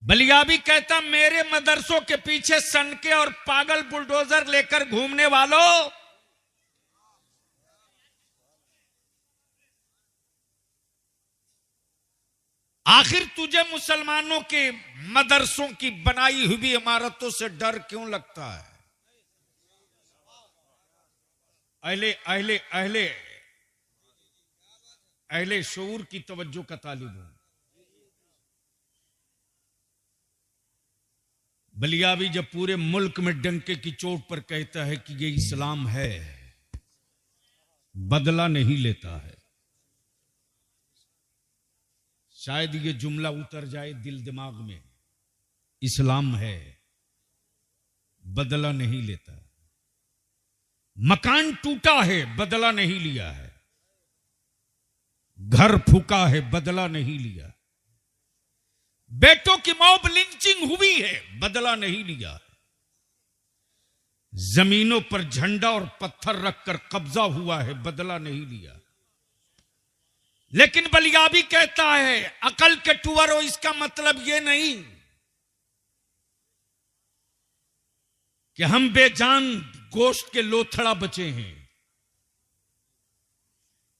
बलियाबी कहता मेरे मदरसों के पीछे सनके और पागल बुलडोजर लेकर घूमने वालों, आखिर तुझे मुसलमानों के मदरसों की बनाई हुई इमारतों से डर क्यों लगता है? अहले अहले अहले अहले शऊर की तवज्जो का तालिब हूं। बलियाबी जब पूरे मुल्क में डंके की चोट पर कहता है कि ये इस्लाम है, बदला नहीं लेता है, शायद ये जुमला उतर जाए दिल दिमाग में, इस्लाम है, बदला नहीं लेता। मकान टूटा है, बदला नहीं लिया है, घर फूका है, बदला नहीं लिया, बेटों की मॉब लिंचिंग हुई है, बदला नहीं लिया, जमीनों पर झंडा और पत्थर रखकर कब्जा हुआ है, बदला नहीं लिया। लेकिन बलियाबी कहता है अकल के टुअरो, इसका मतलब यह नहीं कि हम बेजान गोश्त के लोथड़ा बचे हैं।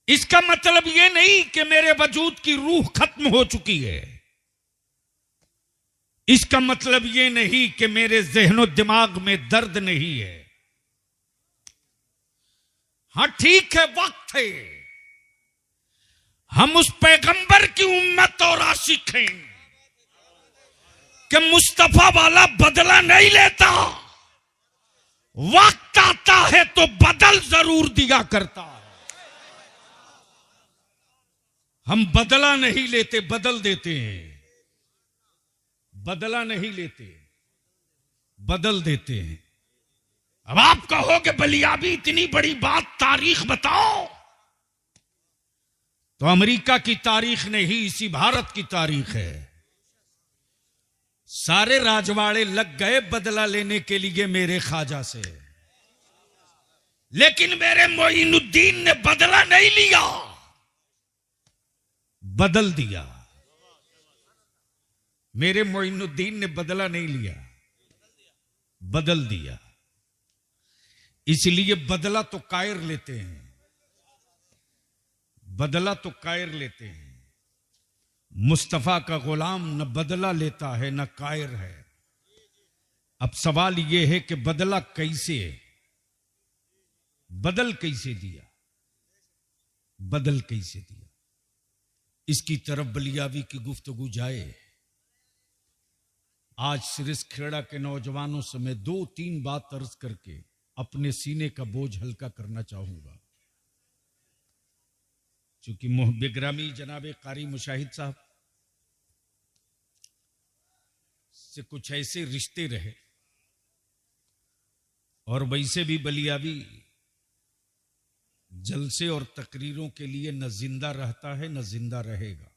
इसका मतलब यह नहीं कि मेरे वजूद की रूह खत्म हो चुकी है। इसका मतलब यह नहीं कि मेरे ज़हनो दिमाग में दर्द नहीं है। हां ठीक है, वक्त है, हम उस पैगंबर की उम्मत और आशिक हैं कि मुस्तफा वाला बदला नहीं लेता, वक्त आता है तो बदल जरूर दिया करता है। हम बदला नहीं लेते, बदल देते हैं। बदला नहीं लेते, बदल देते हैं। अब आप कहोगे बलियाबी इतनी बड़ी बात, तारीख बताओ। तो अमेरिका की तारीख नहीं, इसी भारत की तारीख है। सारे राजवाड़े लग गए बदला लेने के लिए मेरे ख्वाजा से, लेकिन मेरे मोइनुद्दीन ने बदला नहीं लिया, बदल दिया। मेरे मोइनुद्दीन ने बदला नहीं लिया, बदल दिया। इसलिए बदला तो कायर लेते हैं, बदला तो कायर लेते हैं। मुस्तफा का गुलाम न बदला लेता है न कायर है। अब सवाल यह है कि बदला कैसे, बदल कैसे दिया, बदल कैसे दिया, इसकी तरफ बलियाबी की गुफ्तगू जाए। आज सिरिसखेड़ा के नौजवानों से मैं 2-3 बात अर्ज करके अपने सीने का बोझ हल्का करना चाहूंगा। चूंकि बेग्रामी जनाब कारी मुशाहिद साहब से कुछ ऐसे रिश्ते रहे, और वैसे भी बलियाबी जलसे और तकरीरों के लिए न जिंदा रहता है न जिंदा रहेगा।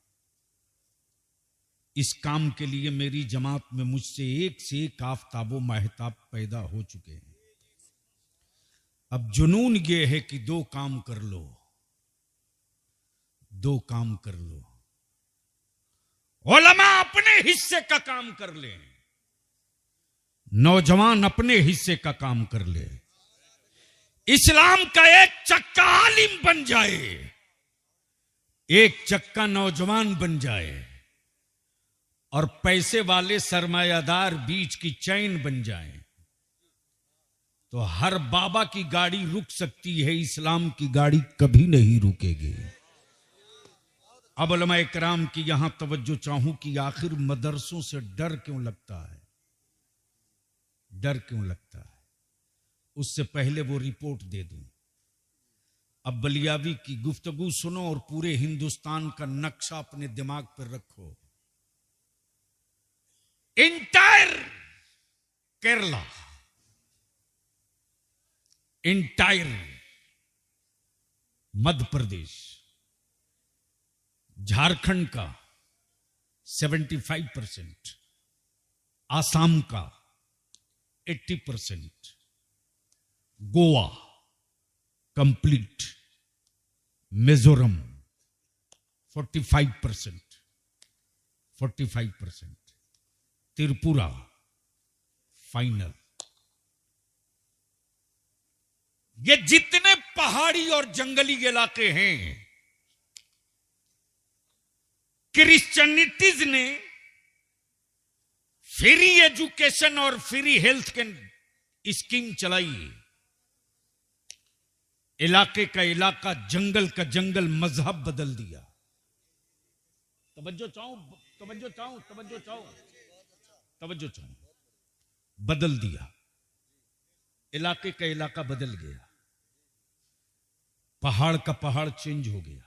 इस काम के लिए मेरी जमात में मुझसे एक से एक आफताबो महताब पैदा हो चुके हैं। अब जुनून ये है कि 2 काम कर लो, 2 काम कर लो। उलमा अपने हिस्से का काम कर ले, नौजवान अपने हिस्से का काम कर ले। इस्लाम का एक चक्का आलिम बन जाए, एक चक्का नौजवान बन जाए, और पैसे वाले सरमायादार बीच की चैन बन जाए, तो हर बाबा की गाड़ी रुक सकती है, इस्लाम की गाड़ी कभी नहीं रुकेगी। अब उलमा इकराम की यहां तवज्जो चाहूं कि आखिर मदरसों से डर क्यों लगता है, डर क्यों लगता है। उससे पहले वो रिपोर्ट दे दूं। अब बलियाबी की गुफ्तगू सुनो और पूरे हिंदुस्तान का नक्शा अपने दिमाग पर रखो। इंटायर केरला, इंटायर मध्य प्रदेश, झारखंड का 75%, आसाम का 80%, गोवा कंप्लीट, मिजोरम 45%, त्रिपुरा फाइनल। ये जितने पहाड़ी और जंगली इलाके हैं, क्रिश्चियनिटीज ने फ्री एजुकेशन और फ्री हेल्थ के स्कीम चलाई। इलाके का इलाका, जंगल का जंगल, मजहब बदल दिया। तवज्जो चाहूं, बदल दिया। इलाके का इलाका बदल गया, पहाड़ का पहाड़ चेंज हो गया,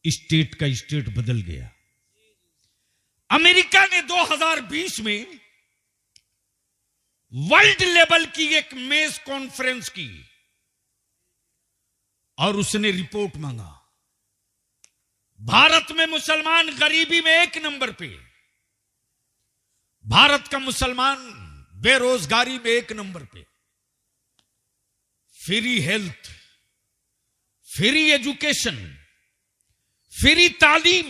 स्टेट का स्टेट बदल गया। अमेरिका ने 2020 में वर्ल्ड लेवल की एक मेज कॉन्फ्रेंस की और उसने रिपोर्ट मांगा। भारत में मुसलमान गरीबी में 1 नंबर पे, भारत का मुसलमान बेरोजगारी में 1 नंबर पे, free health, free education, free तालीम,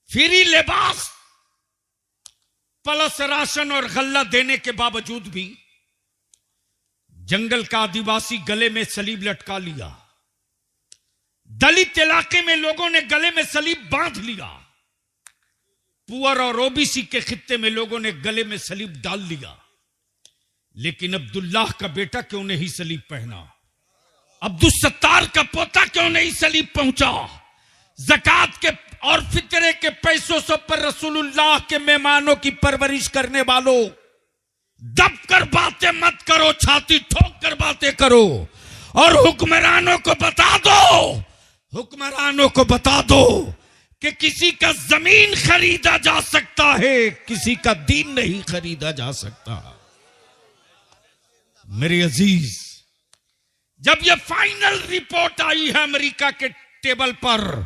फ्री लिबास, प्लस राशन और गल्ला देने के बावजूद भी जंगल का आदिवासी गले में सलीब लटका लिया। दलित इलाके में लोगों ने गले में सलीब बांध लिया। पुअर और ओबीसी के खित्ते में लोगों ने गले में सलीब डाल लिया। लेकिन अब्दुल्लाह का बेटा क्यों नहीं सलीब पहना? अब्दुल सत्तार का पोता क्यों नहीं सलीब पहुंचा? ज़कात के और फितरे के पैसों सब पर रसूलुल्लाह के मेहमानों की परवरिश करने वालों, दब कर बातें मत करो, छाती ठोक कर बातें करो और हुक्मरानों को बता दो कि किसी का जमीन खरीदा जा सकता है, किसी का दीन नहीं खरीदा जा सकता। मेरे अजीज, जब यह फाइनल रिपोर्ट आई है अमेरिका के टेबल पर,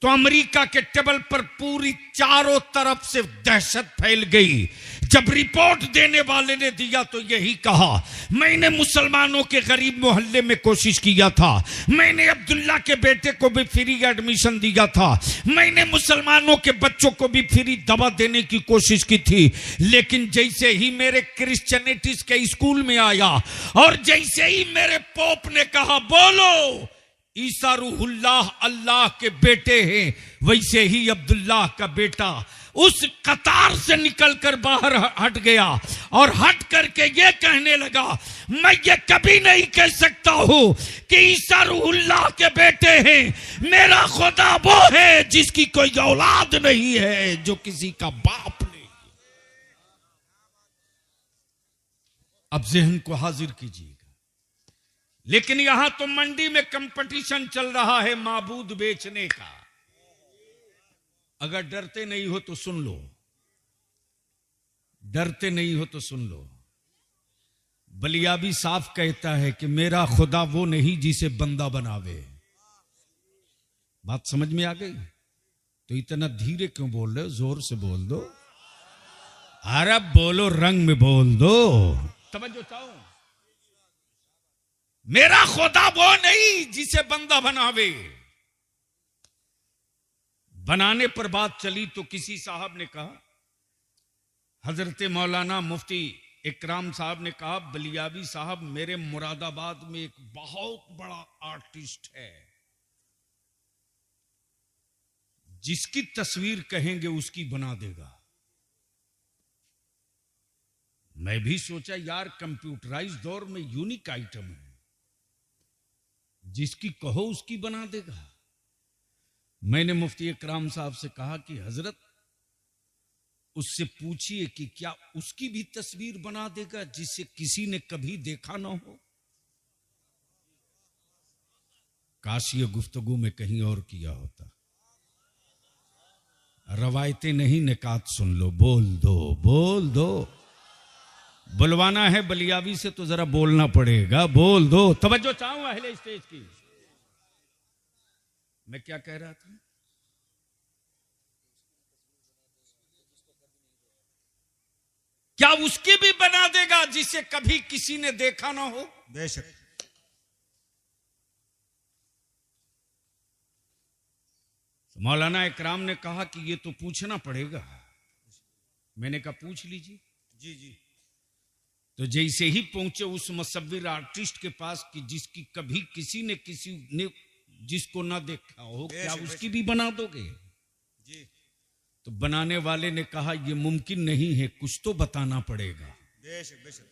तो अमेरिका के टेबल पर पूरी चारों तरफ से दहशत फैल गई। जब रिपोर्ट देने वाले ने दिया तो यही कहा, मैंने मुसलमानों के गरीब मोहल्ले में कोशिश किया था, मैंने अब्दुल्ला के बेटे को भी फ्री एडमिशन दिया था, मैंने मुसलमानों के बच्चों को भी फ्री दवा देने की कोशिश की थी, लेकिन जैसे ही मेरे क्रिश्चियनिटीज के स्कूल में आया और जैसे ही मेरे पोप ने कहा बोलो ईसा रूहुल्लाह अल्लाह के बेटे हैं, वैसे ही अब्दुल्लाह का बेटा उस कतार से निकलकर बाहर हट गया और हट करके ये कहने लगा, मैं ये कभी नहीं कह सकता हूं कि ईसा रूहुल्लाह के बेटे हैं, मेरा खुदा वो है जिसकी कोई औलाद नहीं है, जो किसी का बाप नहीं। अब ज़हन को हाजिर कीजिएगा। लेकिन यहां तो मंडी में कंपटीशन चल रहा है माबूद बेचने का। अगर डरते नहीं हो तो सुन लो, डरते नहीं हो तो सुन लो। बलियाबी साफ कहता है कि मेरा खुदा वो नहीं जिसे बंदा बनावे। बात समझ में आ गई? तो इतना धीरे क्यों बोल रहे हो? जोर से बोल दो। अरे बोलो, रंग में बोल दो। तवज्जो चाहो। मेरा खुदा वो नहीं जिसे बंदा बनावे। बनाने पर बात चली तो किसी साहब ने कहा, हजरत मौलाना मुफ्ती इकराम साहब ने कहा, बलियाबी साहब मेरे मुरादाबाद में एक बहुत बड़ा आर्टिस्ट है, जिसकी तस्वीर कहेंगे उसकी बना देगा। मैं भी सोचा यार कंप्यूटराइज दौर में यूनिक आइटम है, जिसकी कहो उसकी बना देगा। मैंने मुफ्ती इकराम साहब से कहा कि हजरत उससे पूछिए कि क्या उसकी भी तस्वीर बना देगा जिसे किसी ने कभी देखा ना हो। काश ये गुफ्तगू में कहीं और किया होता। रवायतें नहीं, निकात सुन लो। बोल दो, बोल दो। बुलवाना है बलियाबी से तो जरा बोलना पड़ेगा। बोल दो। तवज्जो चाहूं अहले स्टेज की। मैं क्या कह रहा था? क्या उसकी भी बना देगा जिसे कभी किसी ने देखा ना हो? बेशक। मौलाना इकराम ने कहा कि ये तो पूछना पड़ेगा। मैंने कहा पूछ लीजिए। जी जी तो जैसे ही पहुंचे उस मुसव्विर आर्टिस्ट के पास कि जिसकी कभी किसी ने जिसको ना देखा हो, क्या उसकी भी बना दोगे? जी। तो बनाने वाले ने कहा ये मुमकिन नहीं है, कुछ तो बताना पड़ेगा। बेशक बेशक,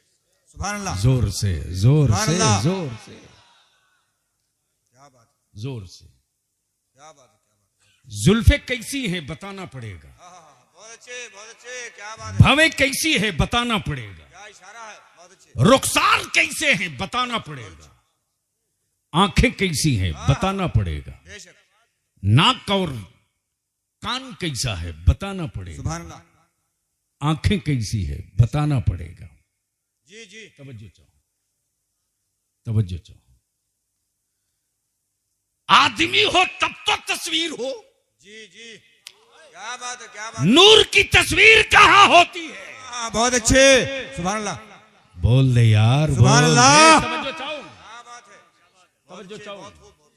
सुभान अल्लाह। जोर से जोर से जोर से क्या बात, जोर से। क्या बात है, क्या बात है। जुल्फे कैसी हैं बताना पड़ेगा। बहुत अच्छे, बहुत अच्छे, क्या बात है। भवें कैसी है बताना पड़ेगा। क्या इशारा है, बहुत अच्छे। रुखसार कैसे हैं बताना पड़ेगा। आंखें कैसी हैं बताना पड़ेगा। बेशक, नाक और कान कैसा है बताना पड़ेगा। सुभान अल्लाह। आंखें कैसी है बताना पड़ेगा। जी जी, तवज्जो चाहो, तवज्जो चाहो। आदमी हो तब तो तस्वीर हो। जी जी, क्या बात है, क्या बात है। नूर की तस्वीर कहां होती है? बहुत अच्छे, सुभान अल्लाह। बोल दे यार, सुभान बोल अल्लाह। दे। तवज्जो चाहो, क्या बात है, तवज्जो चाहो। बहुत खूब, बहुत।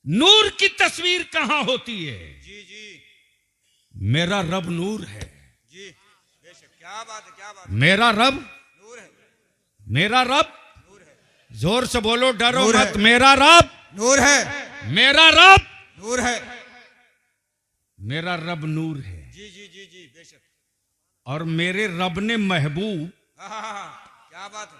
नूर की तस्वीर कहां होती है? जी जी मेरा रब नूर है। जी, बेशक, क्या बात है, क्या बात है। मेरा रब, नूर है, मेरा रब, नूर है, जोर से बोलो, डरो नूर मत। है। मेरा रब, नूर है, मेरा रब, नूर है। मेरा रब नूर है। जी जी जी जी, बेशक। और मेरे रब ने महबूब क्या बात है।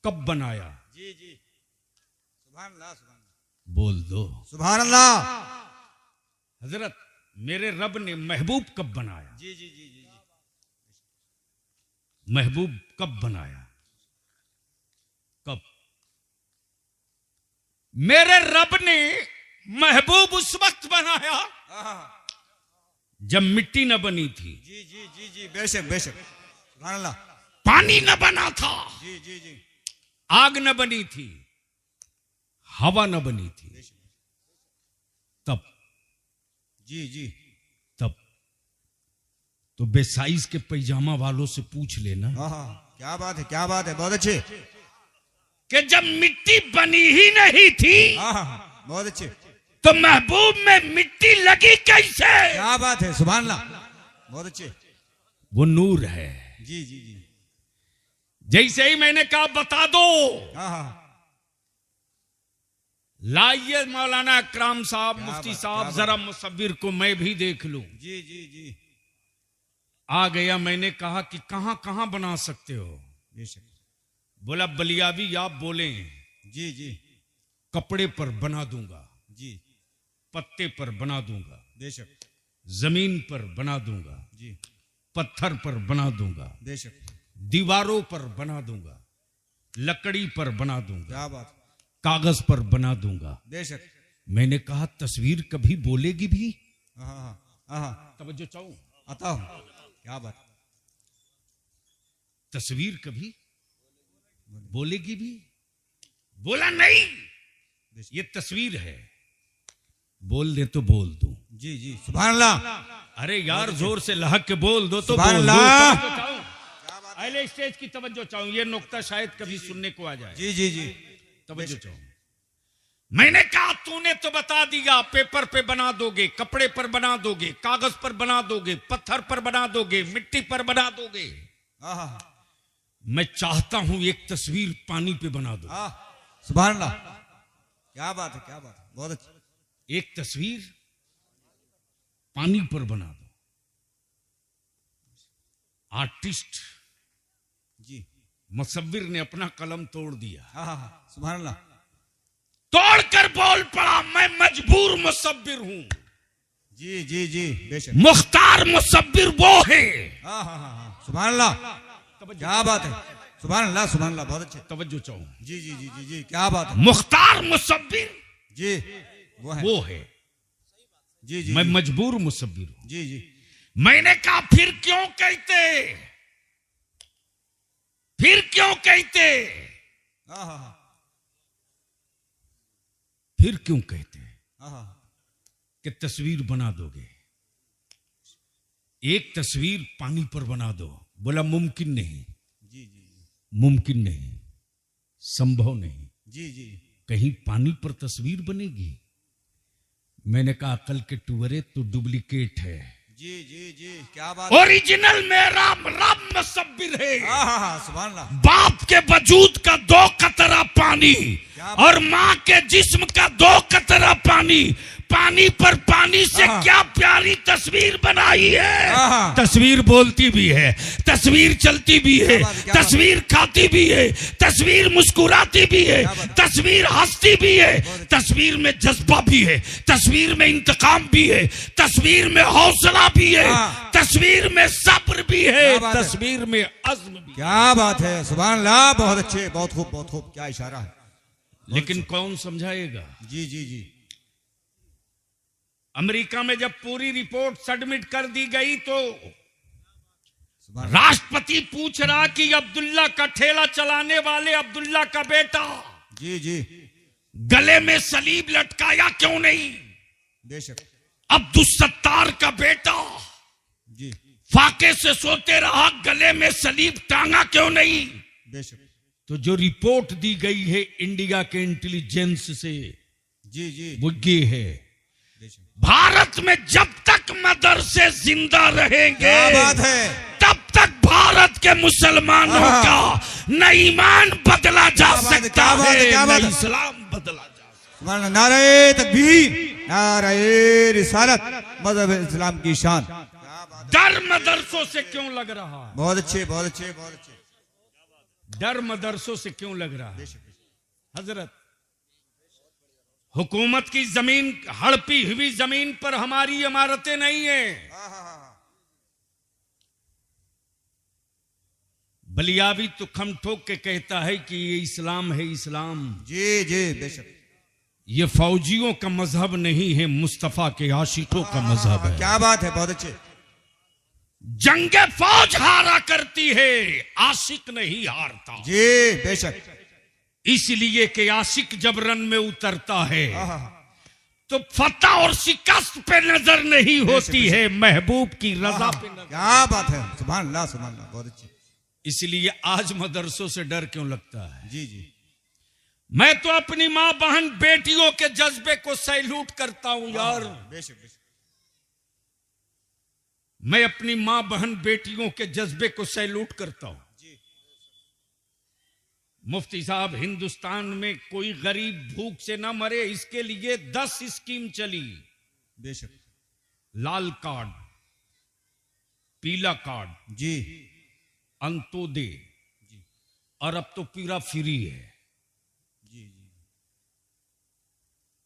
कब बनाया? जी जी, सुभान अल्लाह, सुभान अल्लाह। बोल दो सुभान अल्लाह। हजरत, मेरे रब ने महबूब कब बनाया? जी जी जी जी जी, महबूब कब बनाया? कब? मेरे रब ने महबूब उस वक्त बनाया जब मिट्टी न बनी थी, जी जी जी जी, बेशक बेशक, सुभान अल्लाह। पानी न बना था, जी जी जी, आग न बनी थी, हवा न बनी थी। तब, जी जी, तब तो बेसाइज के पैजामा वालों से पूछ लेना क्या बात है, क्या बात है, बहुत अच्छे। कि जब मिट्टी बनी ही नहीं थी बहुत अच्छे, तो महबूब में मिट्टी लगी कैसे? क्या बात है, सुभान अल्लाह, बहुत अच्छे। वो नूर है। जी जी जी, जैसे ही मैंने कहा बता दो, हाँ, लाइए मौलाना अकराम साहब, क्या मुफ्ती बात, साहब, क्या जरा मुसव्विर को मैं भी देख लूं। जी जी जी, आ गया। मैंने कहा कि कहां कहां बना सकते हो? बेशक। बोला बलियाबी आप बोले, जी जी कपड़े पर बना दूंगा, जी, पत्ते पर बना दूंगा, बेशक, जमीन पर बना दूंगा, जी, पत्थर पर बना दूंगा, बेशक, दीवारों पर बना दूंगा, लकड़ी पर बना दूंगा, क्या बात, कागज पर बना दूंगा। बेशक। मैंने कहा तस्वीर कभी बोलेगी भी? तवज्जो चाहूं, आता हूं, क्या बात। तस्वीर कभी बोलेगी भी? बोला नहीं, ये तस्वीर है। बोल दे तो बोल दूं। जी जी, सुभान अल्लाह। अरे यार जोर से लहक के बोल दो तो सुभान बोल दो। अल्लाह। तवज्जो चाहूं, अगले स्टेज की तवज्जो चाहूं, ये नुक्ता शायद कभी सुनने को आ जाए। जी जी जी, तवज्जो चाहूं। मैंने कहा तूने तो बता दिया, पेपर पे बना दोगे, कपड़े पर बना दोगे, कागज पर बना दोगे, पत्थर पर बना दोगे, मिट्टी पर बना दोगे। मैं चाहता हूं एक तस्वीर पानी पे बना दो। सुभान अल्लाह, क्या बात है, क्या बात है, बहुत अच्छा। एक तस्वीर पानी पर बना दो। आर्टिस्ट जी, मुसव्विर ने अपना कलम तोड़ दिया। सुभान अल्लाह। तोड़कर बोल पड़ा, मैं मजबूर मुसव्विर हूं। जी जी जी, बेशक। मुख्तार मुसव्विर वो है। सुभान अल्लाह, क्या बात है, सुभान अल्लाह, सुभान अल्लाह, बहुत अच्छे। तवज्जो चाहूं। जी जी जी जी जी, क्या बात है। मुख्तार मुसव्विर जी, वो है। जी जी, मैं मजबूर मुसव्विर हूं। जी जी, मैंने कहा फिर क्यों कहते, फिर क्यों कहते, फिर क्यों कहते कि तस्वीर बना दोगे, एक तस्वीर पानी पर बना दो। बोला मुमकिन नहीं। जी जी, मुमकिन नहीं, संभव नहीं। जी जी, कहीं पानी पर तस्वीर बनेगी? मैंने कहा अकल के टुवरे तो डुप्लीकेट है। जी जी जी, क्या बात। ओरिजिनल मेरा रब मुसब्बिर है। हाँ, सुभान अल्लाह। बाप के वजूद का 2 कतरा पानी और माँ के जिस्म का 2 कतरा पानी, पानी पर पानी से क्या प्यारी तस्वीर बनाई है। तस्वीर बोलती भी है, तस्वीर चलती भी है, तस्वीर खाती भी है, तस्वीर मुस्कुराती भी है, तस्वीर हंसती भी है, तस्वीर में जज्बा भी है, तस्वीर में इंतकाम भी है, तस्वीर में हौसला भी है, तस्वीर में सब्र भी है, तस्वीर में अज़्म भी। क्या बात है, सुभान अल्लाह। बहुत अच्छे, बहुत खूब, बहुत खूब। क्या इशारा है। लेकिन कौन समझाएगा। जी जी जी। अमेरिका में जब पूरी रिपोर्ट सबमिट कर दी गई तो राष्ट्रपति पूछ रहा कि अब्दुल्ला का ठेला चलाने वाले अब्दुल्ला का बेटा जी जी गले में सलीब लटकाया क्यों नहीं। बेशक। अब्दुल सत्तार का बेटा जी फाके से सोते रहा, गले में सलीब टांगा क्यों नहीं। बेशक। तो जो रिपोर्ट दी गई है इंडिया के इंटेलिजेंस से, जी जी, वो ये है, भारत में जब तक मदरसे जिंदा रहेंगे, क्या बात है, तब तक भारत के मुसलमानों का न ईमान बदला जा सकता है, न इस्लाम बदला जा सकता है। नारे तकबीर, नारे रिसालत, मजहब इस्लाम की शान। डर मदरसों से क्यों लग रहा है। बहुत अच्छे, बहुत अच्छे, बहुत अच्छे। डर मदरसों से क्यों लग रहा है। हजरत, हुकूमत की जमीन, हड़पी हुई जमीन पर हमारी इमारतें नहीं है। बलियावी तो खम ठोक के कहता है कि ये इस्लाम है, इस्लाम। जी जी, बेशक। ये फौजियों का मजहब नहीं है, मुस्तफा के आशिकों का मजहब है। क्या बात है, बहुत अच्छे। जंगे फौज हारा करती है, आशिक नहीं हारता। जी बेशक। इसलिए कि आशिक जब रन में उतरता है तो फतह और शिकस्त पे नजर नहीं होती है, महबूब की रजा पे नजर। क्या बात है, सुभान अल्लाह, सुभान अल्लाह, बहुत अच्छी। इसलिए आज मदरसों से डर क्यों लगता है। जी जी। मैं तो अपनी मां बहन बेटियों के जज्बे को सैल्यूट करता हूं यार। बेशक बेशक। मैं अपनी मां बहन बेटियों के जज्बे को सैल्यूट करता हूं। मुफ्ती साहब, हिंदुस्तान में कोई गरीब भूख से ना मरे, इसके लिए 10 स्कीम चली। बेशक। लाल कार्ड, पीला कार्ड, जी, अंत्योदय, और अब तो पूरा फ्री है। जी जी।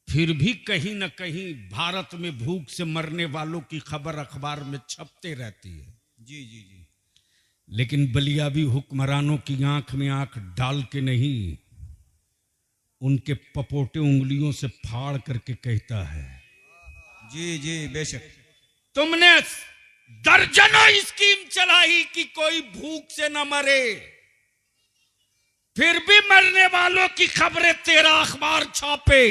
फिर भी कहीं ना कहीं भारत में भूख से मरने वालों की खबर अखबार में छपते रहती है। जी जी जी। लेकिन बलियाबी हुक्मरानों की आंख में आंख डाल के नहीं, उनके पपोटे उंगलियों से फाड़ करके कहता है। जी जी, बेशक। तुमने दर्जनों स्कीम चलाई कि कोई भूख से न मरे, फिर भी मरने वालों की खबरें तेरा अखबार छापे।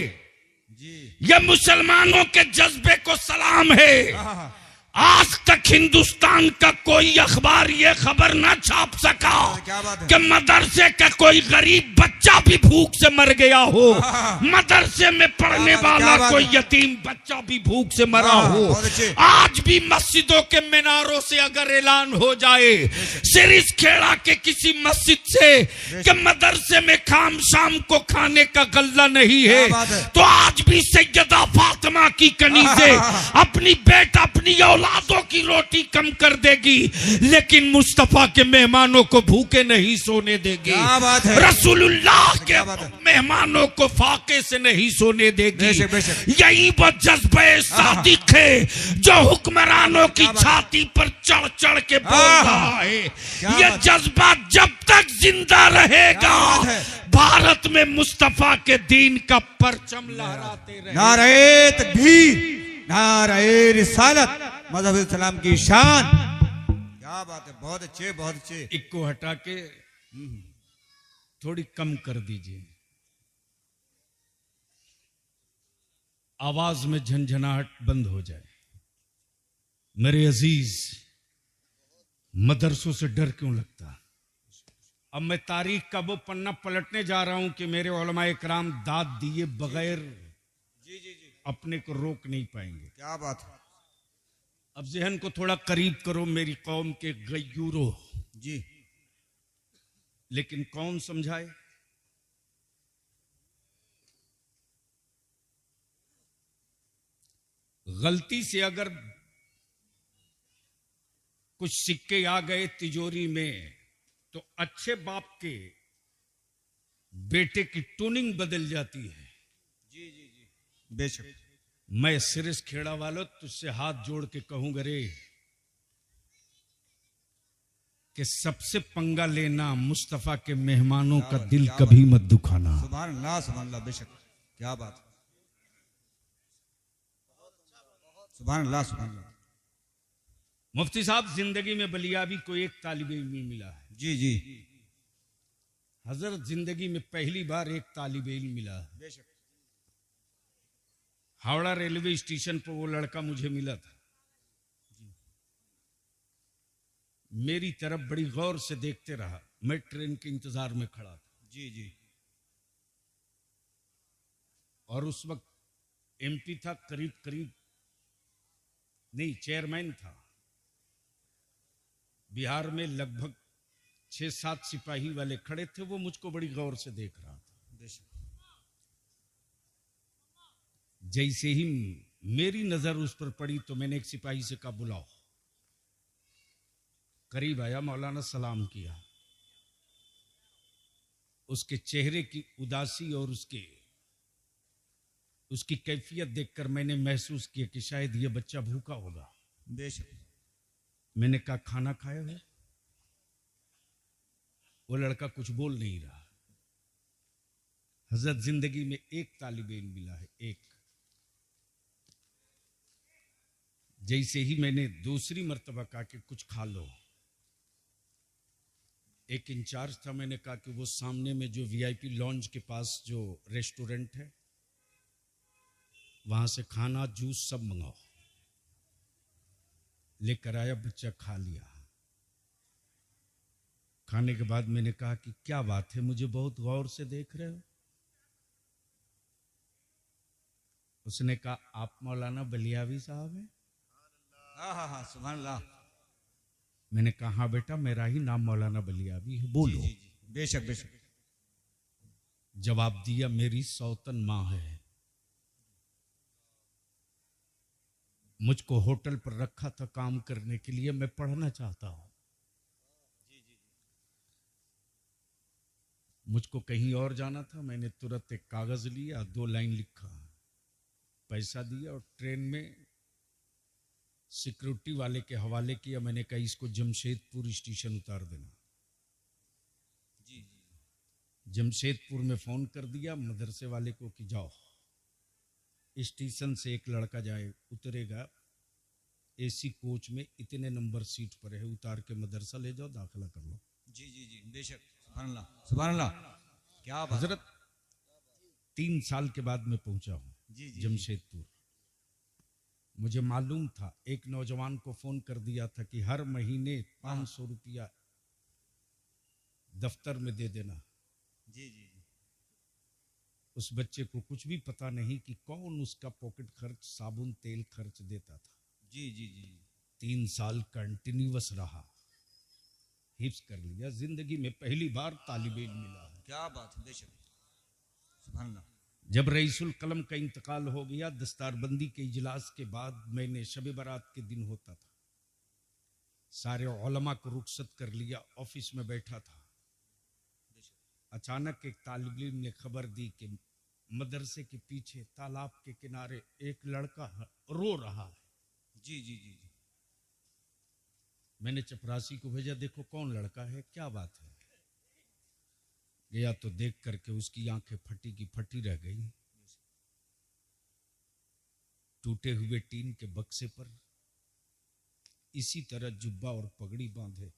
जी। यह मुसलमानों के जज्बे को सलाम है। आज तक हिंदुस्तान का कोई अखबार यह खबर ना छाप सका कि मदरसे का कोई गरीब बच्चा भी भूख से मर गया हो, मदरसे में पढ़ने वाला कोई यतीम बच्चा भी भूख से मरा हो। आज भी मस्जिदों के मीनारों से अगर ऐलान हो जाए सिरिस खेड़ा के किसी मस्जिद से कि मदरसे में खाम शाम को खाने का गल्ला नहीं है, तो आज भी सैयदा फातिमा की कनीज़े अपनी बेटा, अपनी औलादों की रोटी कम कर देगी, लेकिन मुस्तफा के मेहमानों को भूखे नहीं सोने देगी। रसूलुल्लाह के मेहमानों को फाके से नहीं सोने देगी। यही वो जज्बे सादिक है जो हुक्मरानों की छाती पर चढ़ चढ़ के बोल रहा है। यह जज्बा जब तक जिंदा रहेगा, भारत में मुस्तफा के दीन का परचम लहराते रहेगा। नारे तकबीर, नारे रिसालत, मजहब इस्लाम की शान। क्या बात है, बहुत अच्छे, बहुत अच्छे। एक को हटा के थोड़ी कम कर दीजिए, आवाज में झंझनाहट बंद हो जाए। मेरे अजीज, मदरसों से डर क्यों लगता। अब मैं तारीख का वो पन्ना पलटने जा रहा हूं कि मेरे उलमाए कराम दाद दिए बगैर अपने को रोक नहीं पाएंगे। क्या बात है। अब जहन को थोड़ा करीब करो मेरी कौम के गयूरो। जी लेकिन कौन समझाए? गलती से अगर कुछ सिक्के आ गए तिजोरी में तो अच्छे बाप के बेटे की टूनिंग बदल जाती है। जी जी जी बेशक। मैं सिरिस खेड़ा वालों तुझसे हाथ जोड़ के कहूंगा रे कि सबसे पंगा लेना, मुस्तफा के मेहमानों का दिल कभी मत दुखाना। सुभान अल्लाह बेशक। क्या बात है। सुभान अल्लाह सुभान अल्लाह। मुफ्ती साहब, जिंदगी में बलियाबी को एक तालिब इल्म मिला है। जी जी हजरत जिंदगी में पहली बार एक तालिब इल्म मिला है। बेशक। हावड़ा रेलवे स्टेशन पर वो लड़का मुझे मिला था। मेरी तरफ बड़ी गौर से देखते रहा। मैं ट्रेन के इंतजार में खड़ा था। जी जी और उस वक्त एमपी था, करीब करीब नहीं चेयरमैन था। बिहार में लगभग 6-7 सिपाही वाले खड़े थे। वो मुझको बड़ी गौर से देख रहा था। बेशक। जैसे ही मेरी नजर उस पर पड़ी तो मैंने एक सिपाही से कहा बुलाओ। करीब आया, मौलाना सलाम किया। उसके चेहरे की उदासी और उसकी कैफियत देखकर मैंने महसूस किया कि शायद ये बच्चा भूखा होगा। बेशक। मैंने कहा खाना खाया है? वो लड़का कुछ बोल नहीं रहा। हजरत जिंदगी में एक तालिब इल्म मिला है, एक। जैसे ही मैंने दूसरी मर्तबा कहा कि कुछ खा लो, एक इंचार्ज था, मैंने कहा कि वो सामने में जो वीआईपी लॉन्ज के पास जो रेस्टोरेंट है वहां से खाना जूस सब मंगाओ। लेकर आया, बच्चा खा लिया। खाने के बाद मैंने कहा कि क्या बात है, मुझे बहुत गौर से देख रहे हो? उसने कहा आप मौलाना बलियावी साहब हैं? हाँ हाँ हाँ सुभान अल्लाह। मैंने कहा हाँ बेटा, मेरा ही नाम मौलाना बलियावी है, बोलो। जी, जी, जी। बेशक बेशक। जवाब दिया, मेरी सौतन माँ है, मुझको होटल पर रखा था काम करने के लिए, मैं पढ़ना चाहता हूं। मुझको कहीं और जाना था। मैंने तुरंत एक कागज लिया, 2 लाइन लिखा, पैसा दिया और ट्रेन में सिक्योरिटी वाले के हवाले किया। मैंने कहा इसको जमशेदपुर स्टेशन उतार देना। जी जमशेदपुर में फोन कर दिया मदरसे वाले को कि जाओ स्टेशन से एक लड़का जाए, उतरेगा एसी कोच में, इतने नंबर सीट पर है, उतार के मदरसा ले जाओ, दाखिला कर लो। जी जी जी बेशक। सुभान अल्लाह सुभान अल्लाह। क्या बात। हजरत 3 साल के बाद मैं पहुंचा हूं जी जी जमशेदपुर। मुझे मालूम था, एक नौजवान को फोन कर दिया था कि हर महीने 500 रुपया दफ्तर में दे देना। जी जी जी उस बच्चे को कुछ भी पता नहीं कि कौन उसका पॉकेट खर्च, साबुन तेल खर्च देता था। जी जी जी 3 साल कंटिन्यूअस रहा, हिफ्स कर लिया। जिंदगी में पहली बार तालिब इल्म मिला है। क्या बात है। बेशक। सुभान अल्लाह। जब रईसुल कलम का इंतकाल हो गया, दस्तारबंदी के इजलास के बाद, मैंने शब बारात के दिन होता था, सारे उलमा को रुखसत कर लिया, ऑफिस में बैठा था। अचानक एक तालिब इल्म ने खबर दी कि मदरसे के पीछे तालाब के किनारे एक लड़का रो रहा है। जी जी जी जी मैंने चपरासी को भेजा, देखो कौन लड़का है, क्या बात है। गया तो देख करके उसकी आंखें फटी की फटी रह गई। टूटे हुए टीन के बक्से पर इसी तरह जुब्बा और पगड़ी बांधे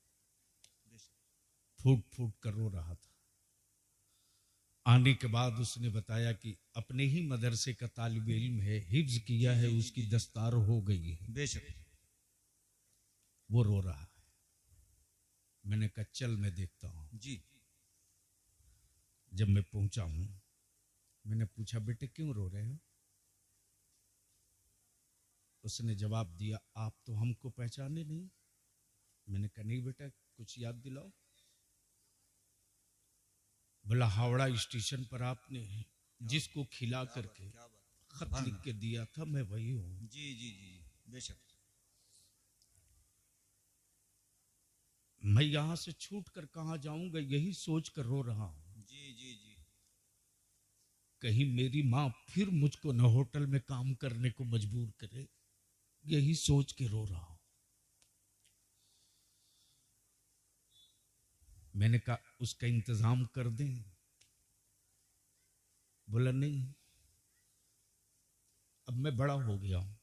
फूट फूट कर रो रहा था। आने के बाद उसने बताया कि अपने ही मदरसे का तालिब इल्म है, हिफ्ज किया है, उसकी दस्तार हो गई है। बेशक। वो रो रहा है। मैंने कहा चल मैं देखता हूं। जी जब मैं पहुंचा हूं, मैंने पूछा बेटे क्यों रो रहे हो? उसने जवाब दिया, आप तो हमको पहचाने नहीं। मैंने कहा नहीं बेटा, कुछ याद दिलाओ। बोला हावड़ा स्टेशन पर आपने जिसको खिला करके खत लिख के दिया था, मैं वही हूं। जी जी जी बेशक। मैं यहां से छूट कर कहां जाऊंगा यही सोच कर रो रहा हूं। जी जी जी। कहीं मेरी मां फिर मुझको न होटल में काम करने को मजबूर करे, यही सोच के रो रहा हूं। मैंने कहा उसका इंतजाम कर दें। बोला नहीं, अब मैं बड़ा हो गया हूं,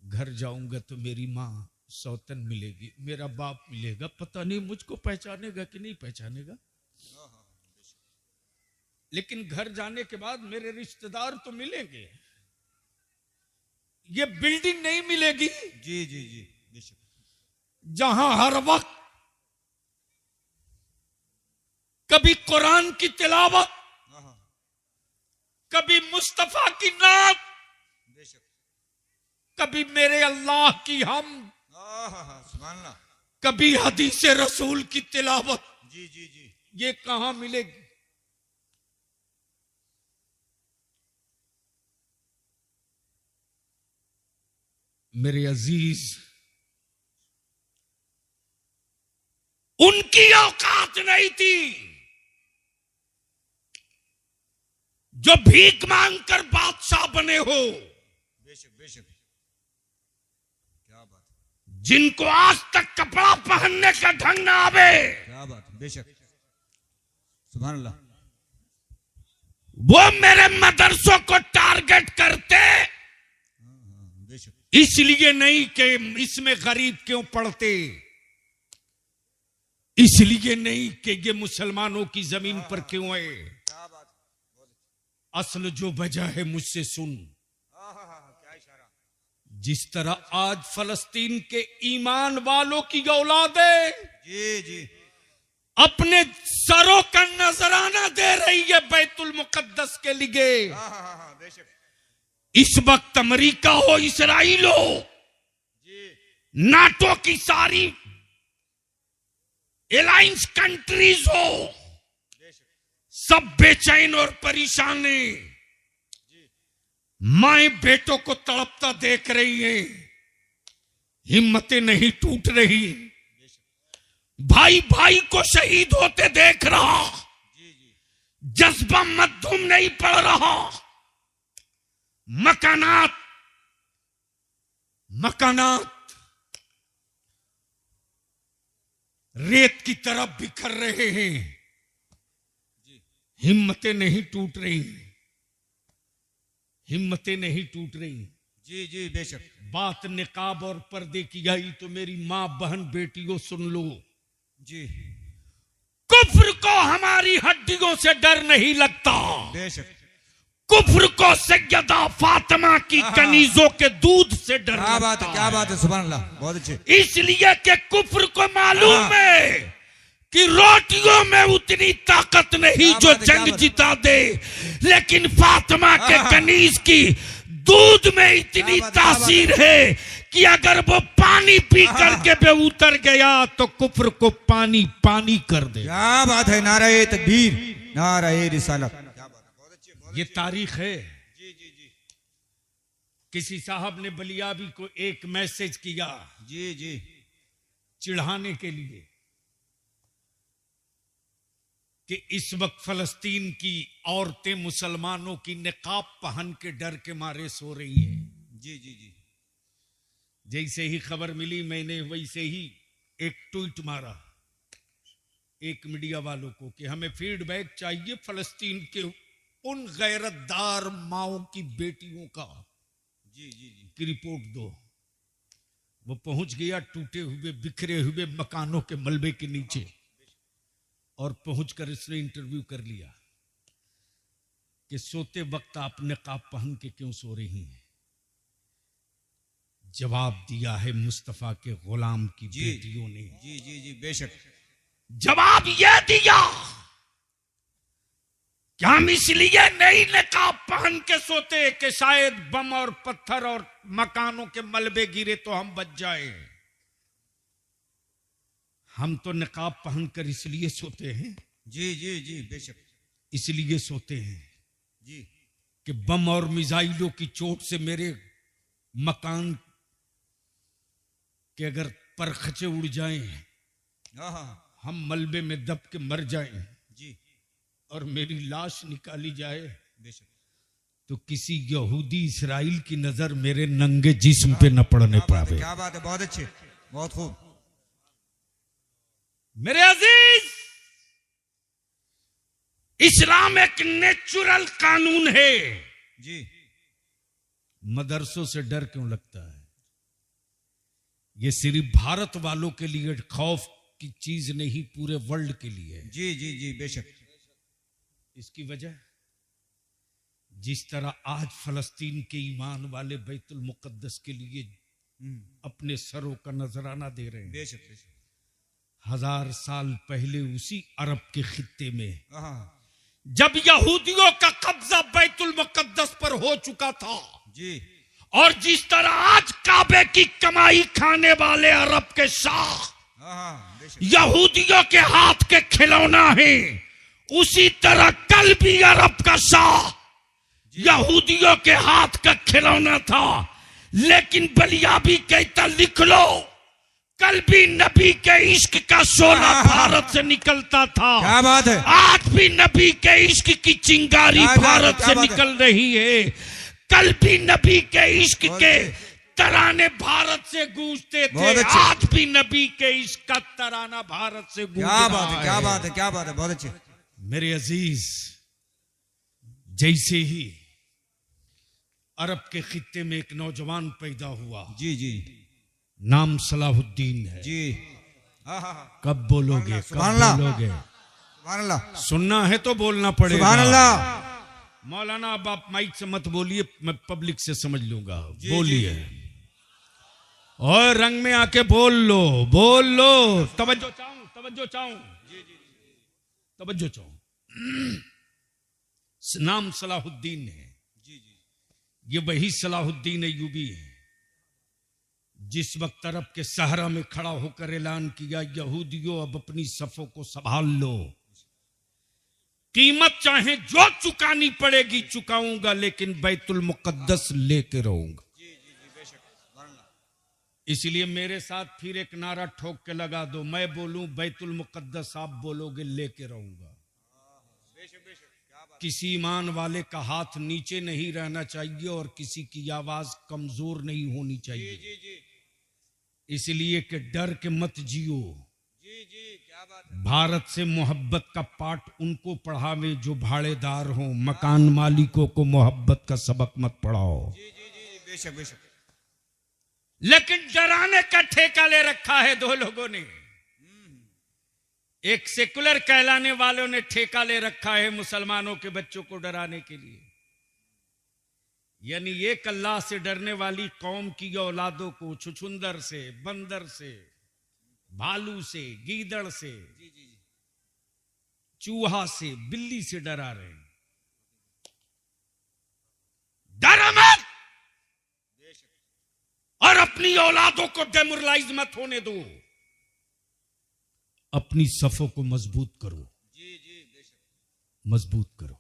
घर जाऊंगा तो मेरी मां सौतन मिलेगी, मेरा बाप मिलेगा, पता नहीं मुझको पहचानेगा कि नहीं पहचानेगा। लेकिन घर जाने के बाद मेरे रिश्तेदार तो मिलेंगे, ये बिल्डिंग नहीं मिलेगी। जी जी जी बेशक। जहां हर वक्त कभी कुरान की तिलावत, कभी मुस्तफा की नात, बेशक। कभी मेरे अल्लाह की हम, सुभान अल्लाह। कभी हदीस रसूल की तिलावत। जी जी जी। ये कहां मिलेगी? मेरे अजीज, उनकी औकात नहीं थी जो भीख मांगकर बादशाह बने हो। बेशक बेशक। क्या बात। जिनको आज तक कपड़ा पहनने का ढंग ना आवे। क्या बात। बेशक। सुभान अल्लाह। वो मेरे मदरसों को टारगेट करते, बेशक। इसलिए नहीं कि इसमें गरीब क्यों पढ़ते, इसलिए नहीं कि ये मुसलमानों की जमीन पर क्यों आए। क्या बात। असल जो वजह है मुझसे सुन। क्या इशारा। जिस तरह आज फलस्तीन के ईमान वालों की औलादें जी जी अपने सरों का नजराना दे रही है बैतुल मुकद्दस के लिए। बेशक। इस वक्त अमेरिका हो, इसराइल हो, नाटो की सारी एलायंस कंट्रीज हो, सब बेचैन और परेशान हैं। माए बेटों को तड़पता देख रही हैं, हिम्मतें नहीं टूट रही। भाई भाई को शहीद होते देख रहा, जज्बा मध्यम नहीं पड़ रहा। मकानात मकानात रेत की तरफ बिखर रहे हैं, हिम्मतें नहीं टूट रही, हिम्मतें नहीं टूट रही। जी जी बेशक। बात निकाब और पर्दे की आई तो मेरी मां बहन बेटियों सुन लो। जी। कुफ्र को हमारी हड्डियों से डर नहीं लगता, बेशक। कुफ्र को सैयदा फातिमा की कनीजों के दूध से डर क्या बात लगता है। क्या बात है। सुभान अल्लाह। बहुत अच्छे। इसलिए कि कुफ्र को मालूम है कि रोटियों में उतनी ताकत नहीं जो जंग जिता दे, लेकिन फातिमा के कनीज की दूध में इतनी तासीर है कि अगर वो पानी पी करके पे उतर गया तो कुफ्र को पानी पानी कर दे। क्या बात है। नाराए तकबीर, नाराए रिसालत। ये तारीख है। जी जी जी। किसी साहब ने बलियाबी को एक मैसेज किया जी जी चिढ़ाने के लिए कि इस वक्त फलस्तीन की औरतें मुसलमानों की निकाब पहन के डर के मारे सो रही हैं। जी जी जी। जैसे ही खबर मिली मैंने वैसे ही एक ट्वीट मारा एक मीडिया वालों को कि हमें फीडबैक चाहिए फलस्तीन के उन गैरतदार माओं की बेटियों का। जी जी जी। की रिपोर्ट दो। वो पहुंच गया टूटे हुए बिखरे हुए मकानों के मलबे के नीचे और पहुंचकर इसने इंटरव्यू कर लिया कि सोते वक्त आप निकाब पहन के क्यों सो रही हैं। जवाब दिया है मुस्तफा के गुलाम की बेटियों ने। जी जी जी बेशक। जवाब यह दिया कि हम इसलिए नहीं नकाब पहन के सोते कि शायद बम और पत्थर और मकानों के मलबे गिरे तो हम बच जाए। हम तो नकाब पहनकर इसलिए सोते हैं, जी जी जी बेशक, इसलिए सोते हैं जी कि बम और मिसाइलों की चोट से मेरे मकान के अगर परखचे उड़ जाएं, हाँ हम मलबे में दब के मर जाएं जी और मेरी लाश निकाली जाए बेशक। तो किसी यहूदी इसराइल की नजर मेरे नंगे जिस्म पे न पड़ने पावे। क्या बात है, बहुत अच्छे, बहुत खूब। मेरे अजीज, इस्लाम एक नेचुरल कानून है। जी मदरसों से डर क्यों लगता है? ये सिर्फ भारत वालों के लिए खौफ की चीज नहीं, पूरे वर्ल्ड के लिए है। जी जी जी बेशक। इसकी वजह, जिस तरह आज फलस्तीन के ईमान वाले बैतुल मुकद्दस के लिए अपने सरों का नजराना दे रहे हैं, बेशक बेशक। 1000 साल पहले उसी अरब के खित्ते में हाँ जब यहूदियों का कब्जा बैतुल मुकद्दस पर हो चुका था, जी, और जिस तरह आज काबे की कमाई खाने वाले अरब के शाह हाँ बेशक। यहूदियों के हाथ के खिलौना है, उसी तरह कल भी अरब का शाह यहूदियों के हाथ का खिलौना था। लेकिन बलियाबी कहता, लिख लो, कल भी नबी के इश्क का शोला भारत से निकलता था। क्या बात है, आज भी नबी के इश्क की चिंगारी भारत से निकल रही है। कल भी नबी के इश्क के तराने भारत से गूंजते थे, आज भी नबी के इश्क का तराना भारत से गूंज रहा है। क्या बात है, क्या बात है, क्या बात है, बहुत अच्छे। मेरे अजीज, जैसे ही अरब के खित्ते में एक नौजवान पैदा हुआ, जी जी, नाम सलाहुद्दीन है जी, हाँ कब बोलोगे, कब सुभान अल्लाह, बोलोगे? सुभान अल्लाह, सुनना है तो बोलना पड़ेगा। सुभान अल्लाह। मौलाना, अब आप माइक से मत बोलिए, मैं पब्लिक से समझ लूंगा। जी, बोलिए, और रंग में आके बोल लो, बोल लो। तवज्जो चाहूं, तवज्जो चाहूं, तवज्जो चाहूं। नाम सलाहुद्दीन है। ये वही सलाहुद्दीन अय्यूबी है जिस वक्त अरब के सहरा में खड़ा होकर ऐलान किया, यहूदियों अब अपनी सफों को संभाल लो, कीमत चाहे जो चुकानी पड़ेगी चुकाऊंगा, लेकिन बैतुल मुकद्दस लेके रहूंगा। इसलिए मेरे साथ फिर एक नारा ठोक के लगा दो, मैं बोलूं बैतुल मुकद्दस, आप बोलोगे लेके रहूंगा। किसी ईमान वाले का हाथ नीचे नहीं रहना चाहिए और किसी की आवाज कमजोर नहीं होनी चाहिए। इसलिए कि डर के मत जियो। भारत से मोहब्बत का पाठ उनको पढ़ावे जो भाड़ेदार हो, मकान मालिकों को मोहब्बत का सबक मत पढ़ाओ। बेशक बेशक। लेकिन डराने का ठेका ले रखा है दो लोगों ने। एक सेकुलर कहलाने वालों ने ठेका ले रखा है मुसलमानों के बच्चों को डराने के लिए। यानी एक अल्लाह से डरने वाली कौम की औलादों को छुछुंदर से, बंदर से, भालू से, गीदड़ से, चूहा से, बिल्ली से डरा रहे हैं। डर मत, और अपनी औलादों को डेमोरलाइज मत होने दो। अपनी सफों को मजबूत करो, मजबूत करो।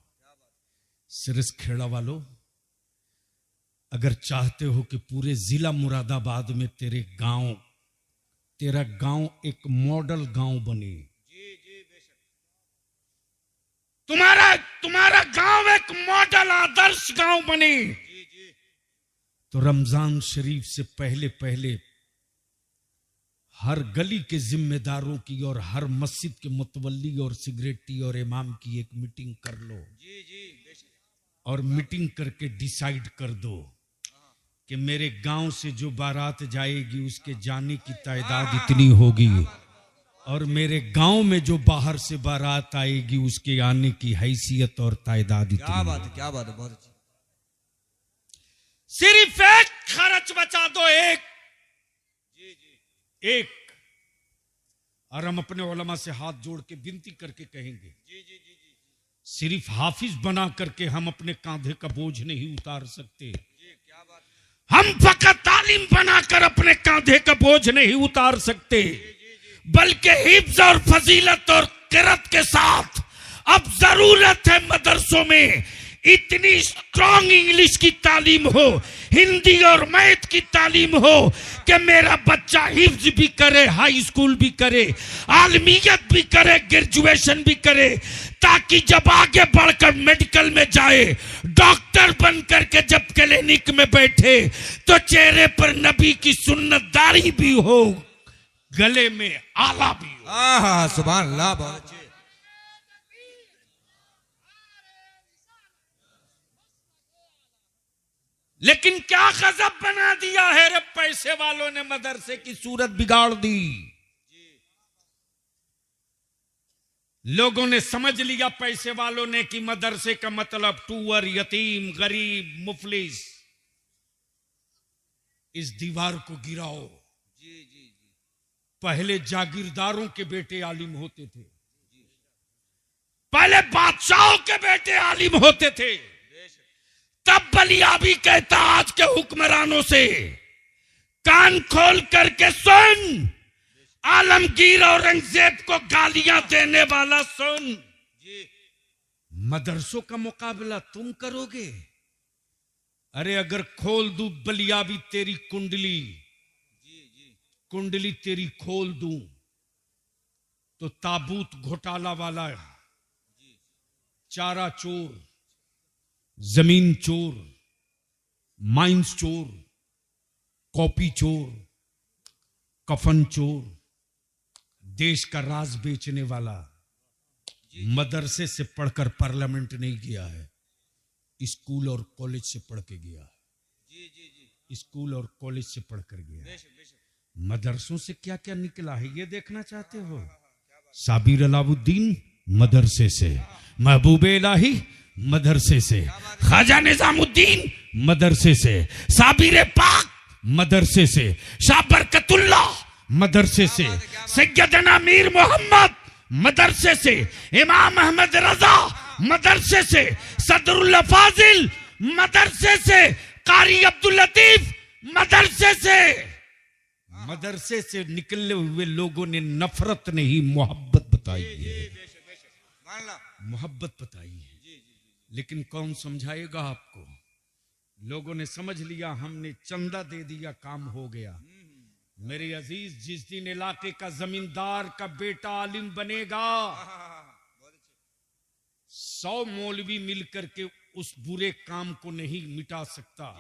सिरस खेड़ा वालों, अगर चाहते हो कि पूरे जिला मुरादाबाद में तेरा गांव एक मॉडल गांव बने, तुम्हारा गांव एक मॉडल आदर्श गांव बने, तो रमजान शरीफ से पहले पहले हर गली के जिम्मेदारों की और हर मस्जिद के मुतवल्ली और सिगरेटी और इमाम की एक मीटिंग कर लो। और मीटिंग करके डिसाइड कर दो कि मेरे गांव से जो बारात जाएगी उसके जाने की तादाद इतनी होगी, और मेरे गांव में जो बाहर से बारात आएगी उसके आने की हैसियत और तादाद इतनी। क्या बात है, क्या बात है, बहुत अच्छी। सिर्फ एक खर्च बचा दो, एक। और हम अपने उलमा से हाथ जोड़ के विनती करके कहेंगे, सिर्फ हाफिज बना करके हम अपने कांधे का बोझ नहीं उतार सकते। हम फकत तालीम बनाकर अपने कांधे का बोझ नहीं उतार सकते, बल्कि हिफ्ज और फजीलत और किरत के साथ अब जरूरत है मदरसों में इतनी स्ट्रॉन्ग इंग्लिश की तालीम हो, हिंदी और मैथ की तालीम हो कि मेरा बच्चा हिफ्ज भी करे, हाई स्कूल भी करे, आलमियत भी करे, ग्रेजुएशन भी करे, ताकि जब आगे बढ़कर मेडिकल में जाए, डॉक्टर बन करके जब क्लिनिक में बैठे तो चेहरे पर नबी की सुन्नतदारी भी हो, गले में आला भी हो। हाँ, सुभान अल्लाह, बहुत अच्छे। लेकिन क्या गजब बना दिया है रे, पैसे वालों ने मदरसे की सूरत बिगाड़ दी। लोगों ने समझ लिया पैसे वालों ने कि मदरसे का मतलब टूअर, यतीम, गरीब, मुफलिस। इस दीवार को गिराओ। पहले जागीरदारों के बेटे आलिम होते थे, पहले बादशाहों के बेटे आलिम होते थे। तब बलियाबी कहता आज के हुक्मरानों से, कान खोल करके सुन, आलमगीर और औरंगजेब को गालियां देने वाला सुन, मदरसों का मुकाबला तुम करोगे? अरे अगर खोल दूं बलियाबी तेरी कुंडली, कुंडली तेरी खोल दूं तो ताबूत घोटाला वाला, चारा चोर, जमीन चोर, माइंस चोर, कॉपी चोर, कफन चोर, देश का राज बेचने वाला मदरसे से पढ़कर पार्लियामेंट नहीं गया है, स्कूल और कॉलेज से पढ़ के गया है। स्कूल और कॉलेज से पढ़कर गया है। मदरसों से क्या क्या निकला है ये देखना चाहते हो? साबिर अलाउद्दीन मदरसे से, महबूब इलाही मदरसे से, ख्वाजा निजामुद्दीन मदरसे से, साबिर पाक मदरसे से, शाह बरकतुल्लाह मदरसे से, सैयदना मीर मोहम्मद मदरसे से, इमाम अहमद रजा मदरसे से, सदरुल फाजिल मदरसे से, कारी अब्दुल लतीफ मदरसे से। मदरसे से निकले हुए लोगों ने नफरत नहीं मोहब्बत बताई है, मोहब्बत बताई है। लेकिन कौन समझाएगा आपको? लोगों ने समझ लिया, हमने चंदा दे दिया, काम हो गया। मेरे अजीज, जिस दिन इलाके का जमींदार का बेटा आलिम बनेगा, 100 मौलवी मिलकर के उस बुरे काम को नहीं मिटा सकता।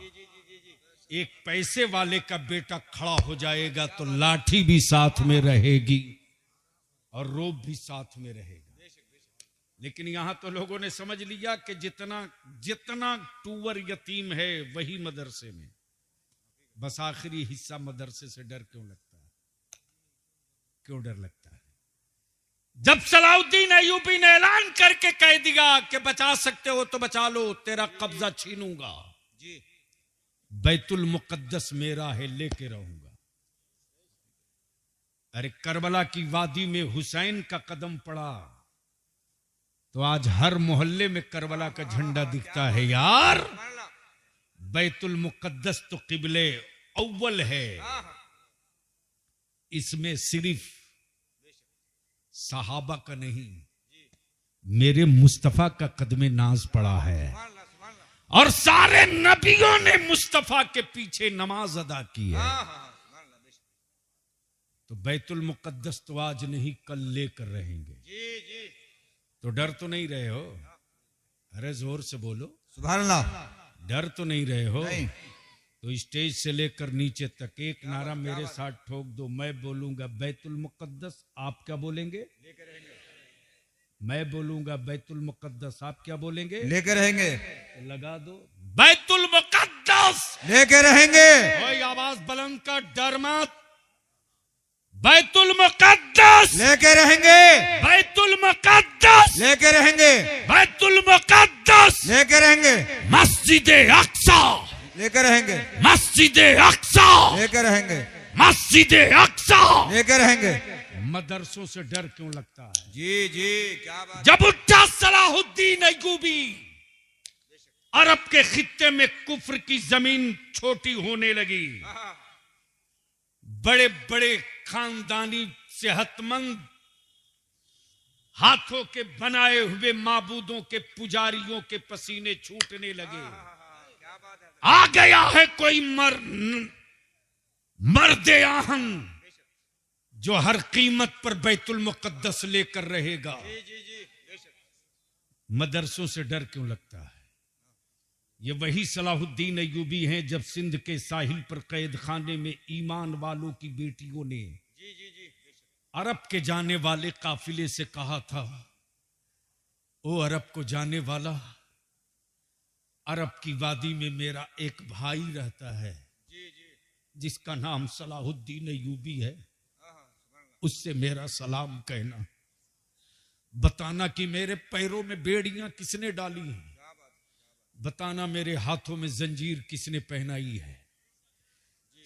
एक पैसे वाले का बेटा खड़ा हो जाएगा तो लाठी भी साथ में रहेगी और रोब भी साथ में रहेगा। लेकिन यहां तो लोगों ने समझ लिया कि जितना टूअर यतीम है वही मदरसे में, बस आखिरी हिस्सा मदरसे से डर क्यों लगता है? क्यों डर लगता है? जब सलाउद्दीन अय्यूबी ने ऐलान करके कह दिया कि बचा सकते हो तो बचा लो, तेरा कब्जा छीनूंगा, बैतुल मुकद्दस मेरा है, लेके रहूंगा। अरे करबला की वादी में हुसैन का कदम पड़ा तो आज हर मोहल्ले में करबला का झंडा दिखता है यार। बैतुल मुकद्दस तो किबले अव्वल है, इसमें सिर्फ सहाबा का नहीं, मेरे मुस्तफा का कदमे नाज पड़ा है और सारे नबियों ने मुस्तफा के पीछे नमाज अदा की है। तो बैतुल मुकद्दस तो आज नहीं कल लेकर रहेंगे। तो डर तो नहीं रहे हो? अरे जोर से बोलो सुभान अल्लाह। डर तो नहीं रहे हो? नहीं। तो स्टेज से लेकर नीचे तक एक नारा मेरे साथ ठोक दो। मैं बोलूंगा बैतुल मुकद्दस, आप क्या बोलेंगे? मैं बोलूंगा बैतुल मुकद्दस, आप क्या बोलेंगे? लेके रहेंगे। तो लगा दो बैतुल मुकद्दस, लेके रहेंगे। कोई आवाज बुलंद कर, डर मत। बैतुल मुकद्दस लेके रहेंगे। बैतुल मुकद्दस लेके रहेंगे। बैतुल मुकद्दस लेके रहेंगे। मस्जिद अक्सा लेके रहेंगे। मस्जिद अक्सा लेके रहेंगे। मस्जिद अक्सा लेके रहेंगे। मदरसों से डर क्यों लगता है? जी जी क्या बात। जब उठा सलाहुद्दीन अय्यूबी, अरब के खित्ते में कुफ्र की जमीन छोटी होने लगी। बड़े बड़े खानदानी सेहतमंद हाथों के बनाए हुए माबूदों के पुजारियों के पसीने छूटने लगे। आ गया है कोई मर्द आहन जो हर कीमत पर बैतुल मुकद्दस लेकर रहेगा। मदरसों से डर क्यों लगता है? ये वही सलाहुद्दीन अय्यूबी हैं जब सिंध के साहिल पर कैद खाने में ईमान वालों की बेटियों ने अरब के जाने वाले काफिले से कहा था, ओ अरब को जाने वाला, अरब की वादी में मेरा एक भाई रहता है जिसका नाम सलाहुद्दीन अय्यूबी है, उससे मेरा सलाम कहना। बताना कि मेरे पैरों में बेड़ियां किसने डाली हैं, बताना मेरे हाथों में जंजीर किसने पहनाई है।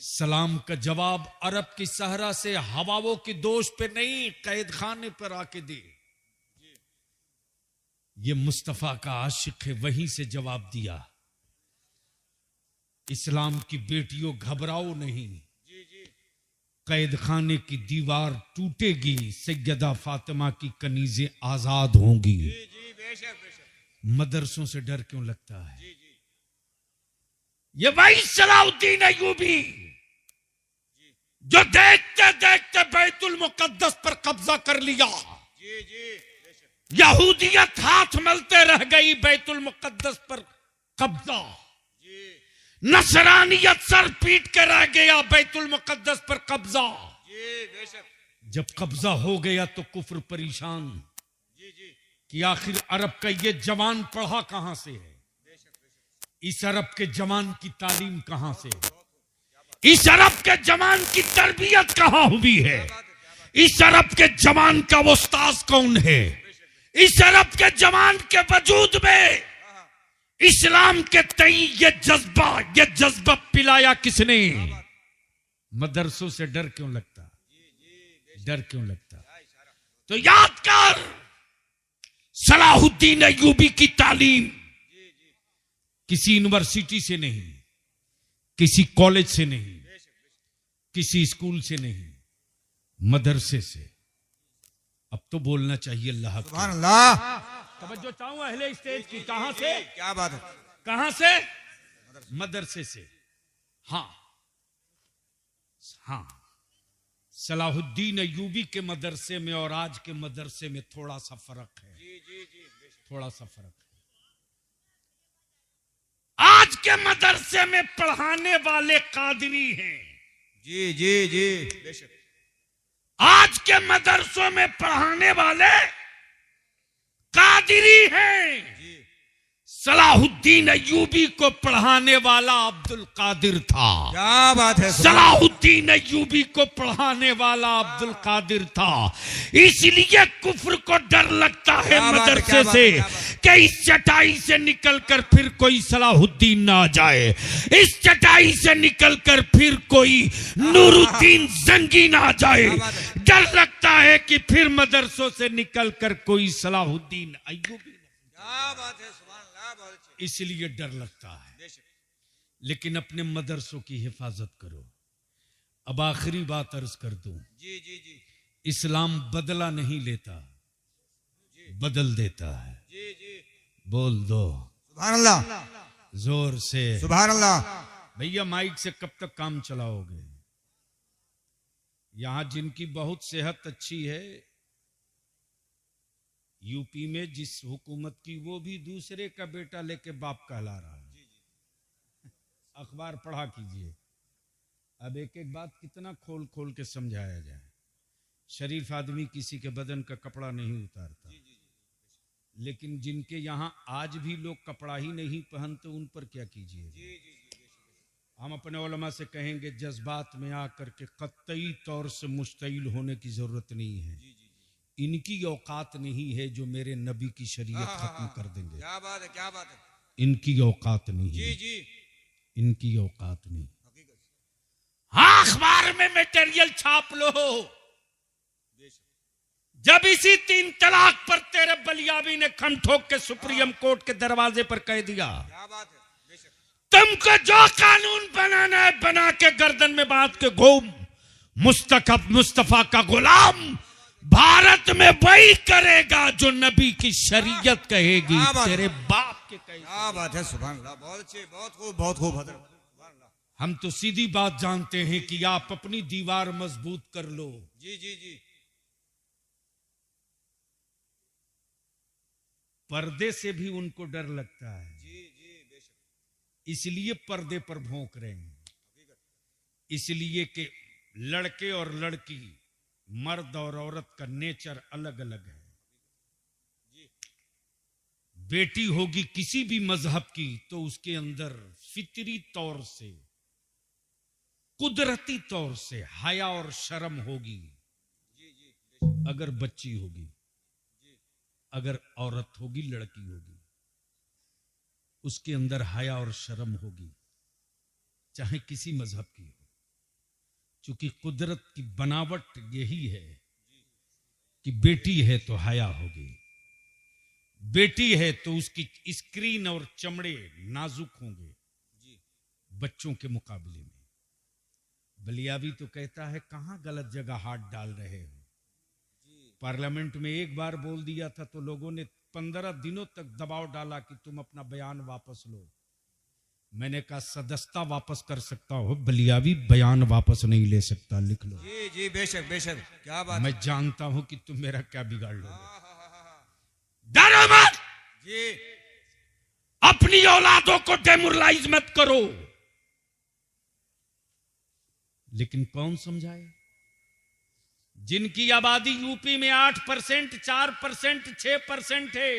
सलाम का जवाब अरब की सहरा से हवाओं के दोष पे नहीं, कैद खाने पर आके दे। ये मुस्तफा का आशिक है, वहीं से जवाब दिया, इस्लाम की बेटियों घबराओ नहीं, कैद खाने की दीवार टूटेगी, सैयदा फातिमा की कनीजें आजाद होंगी। मदरसों से डर क्यों लगता है? ये वही सलाहुद्दीन अय्यूबी जो देखते देखते बैतुल मुकद्दस पर कब्जा कर लिया। यहूदियत हाथ मलते रह गई, बैतुल मुकद्दस पर कब्जा। नसरानियत सर पीट के रह गया, बैतुल मुकद्दस पर कब्जा। जब कब्जा हो गया तो कुफ्र परेशान कि आखिर अरब का ये जवान पढ़ा कहां से है, इस अरब के जवान की तालीम कहां से है, इस अरब के जवान की तरबियत कहां हुई है, इस अरब के जवान का उस्ताद कौन है, इस अरब के जवान के वजूद में इस्लाम के तई ये जज्बा पिलाया किसने? मदरसों से डर क्यों लगता? डर क्यों लगता? तो याद कर, सलाहुद्दीन अय्यूबी की तालीम किसी यूनिवर्सिटी से नहीं, किसी कॉलेज से नहीं, किसी स्कूल से नहीं, मदरसे से। अब तो बोलना चाहिए अल्लाह की। सुभान अल्लाह। तवज्जो चाहूं अहले स्टेज की। कहां से? क्या बात है? कहां से? मदरसे से। हाँ हाँ, सलाहुद्दीन अय्यूबी के मदरसे में और आज के मदरसे में थोड़ा सा फर्क है। थोड़ा सा फर्क है। आज के मदरसे में पढ़ाने वाले कादरी हैं। जी जी जी बेशक। आज के मदरसों में पढ़ाने वाले कादरी हैं। सलाहुद्दीन अय्यूबी को पढ़ाने वाला अब्दुल कादिर था। क्या बात है? सलाहुद्दीन अय्यूबी को पढ़ाने वाला अब्दुल कादिर था। इसलिए कुफ्र को डर लगता है मदरसे से कि इस चटाई से निकलकर फिर कोई सलाहुद्दीन ना आ जाए, इस चटाई से निकलकर फिर कोई नूरुद्दीन जंगी ना आ जाए। डर लगता है कि फिर मदरसों से निकलकर कोई सलाहुद्दीन अय्यूबी। क्या बात है? इसलिए डर लगता है। लेकिन अपने मदरसों की हिफाजत करो। अब आखिरी बात अर्ज कर दूं, जी जी जी, इस्लाम बदला नहीं लेता, बदल देता है। जी जी, बोल दो सुभान अल्लाह, जोर से सुभान अल्लाह। भैया माइक से कब तक काम चलाओगे? यहां जिनकी बहुत सेहत अच्छी है, यूपी में जिस हुकूमत की, वो भी दूसरे का बेटा लेके बाप कहला रहा है। अखबार पढ़ा कीजिए। अब एक एक बात कितना खोल खोल के समझाया जाए। शरीफ आदमी किसी के बदन का कपड़ा नहीं उतारता, लेकिन जिनके यहाँ आज भी लोग कपड़ा ही नहीं पहनते, उन पर क्या कीजिए? हम अपने उलमा से कहेंगे, जज्बात में आकर के कतई तौर से मुश्तइल होने की जरूरत नहीं है। इनकी औकात नहीं है जो मेरे नबी की शरीयत खत्म कर देंगे। क्या बात है? क्या बात है? इनकी औकात नहीं जी है। जी, इनकी औकात नहीं। हाँ, अखबार में मटेरियल छाप लो, जब इसी 3 तलाक पर तेरे बलियाबी ने खम ठोक के सुप्रीम कोर्ट के दरवाजे पर कह दिया, क्या बात है, बेशक। तुमको जो कानून बनाना है बना के गर्दन में बांध के घूम, मुस्तफा का गुलाम भारत में वही करेगा जो नबी की शरीयत कहेगी, तेरे बाप के कहेगी। क्या बात है, सुभान अल्लाह, बहुत अच्छे, बहुत खूब, बहुत खूब हजरत, सुभान अल्लाह। हम तो सीधी बात जानते हैं कि आप अपनी दीवार मजबूत कर लो। जी जी जी। पर्दे से भी उनको डर लगता है, जी जी बेशक। इसलिए पर्दे पर भौंक रहे हैं। इसलिए कि लड़के और लड़की, मर्द और औरत का नेचर अलग अलग है। बेटी होगी किसी भी मजहब की तो उसके अंदर फितरी तौर से, कुदरती तौर से हया और शर्म होगी। अगर बच्ची होगी, अगर औरत होगी, लड़की होगी, उसके अंदर हया और शर्म होगी, चाहे किसी मजहब की हो। क्योंकि कुदरत की बनावट यही है कि बेटी है तो हया होगी, बेटी है तो उसकी स्क्रीन और चमड़े नाजुक होंगे बच्चों के मुकाबले में। बलियाबी तो कहता है कहां गलत जगह हाथ डाल रहे हो। पार्लियामेंट में एक बार बोल दिया था तो लोगों ने 15 दिनों तक दबाव डाला कि तुम अपना बयान वापस लो। मैंने कहा सदस्यता वापस कर सकता हो, बलियाबी बयान वापस नहीं ले सकता, लिख लो। जी जी बेशक बेशक, क्या बात। मैं जानता हूं कि तुम मेरा क्या बिगाड़ लोगे। डरो मत जी। अपनी औलादों को डेमोरलाइज मत करो। लेकिन कौन समझाए? जिनकी आबादी यूपी में 8%, 4%, 6% है,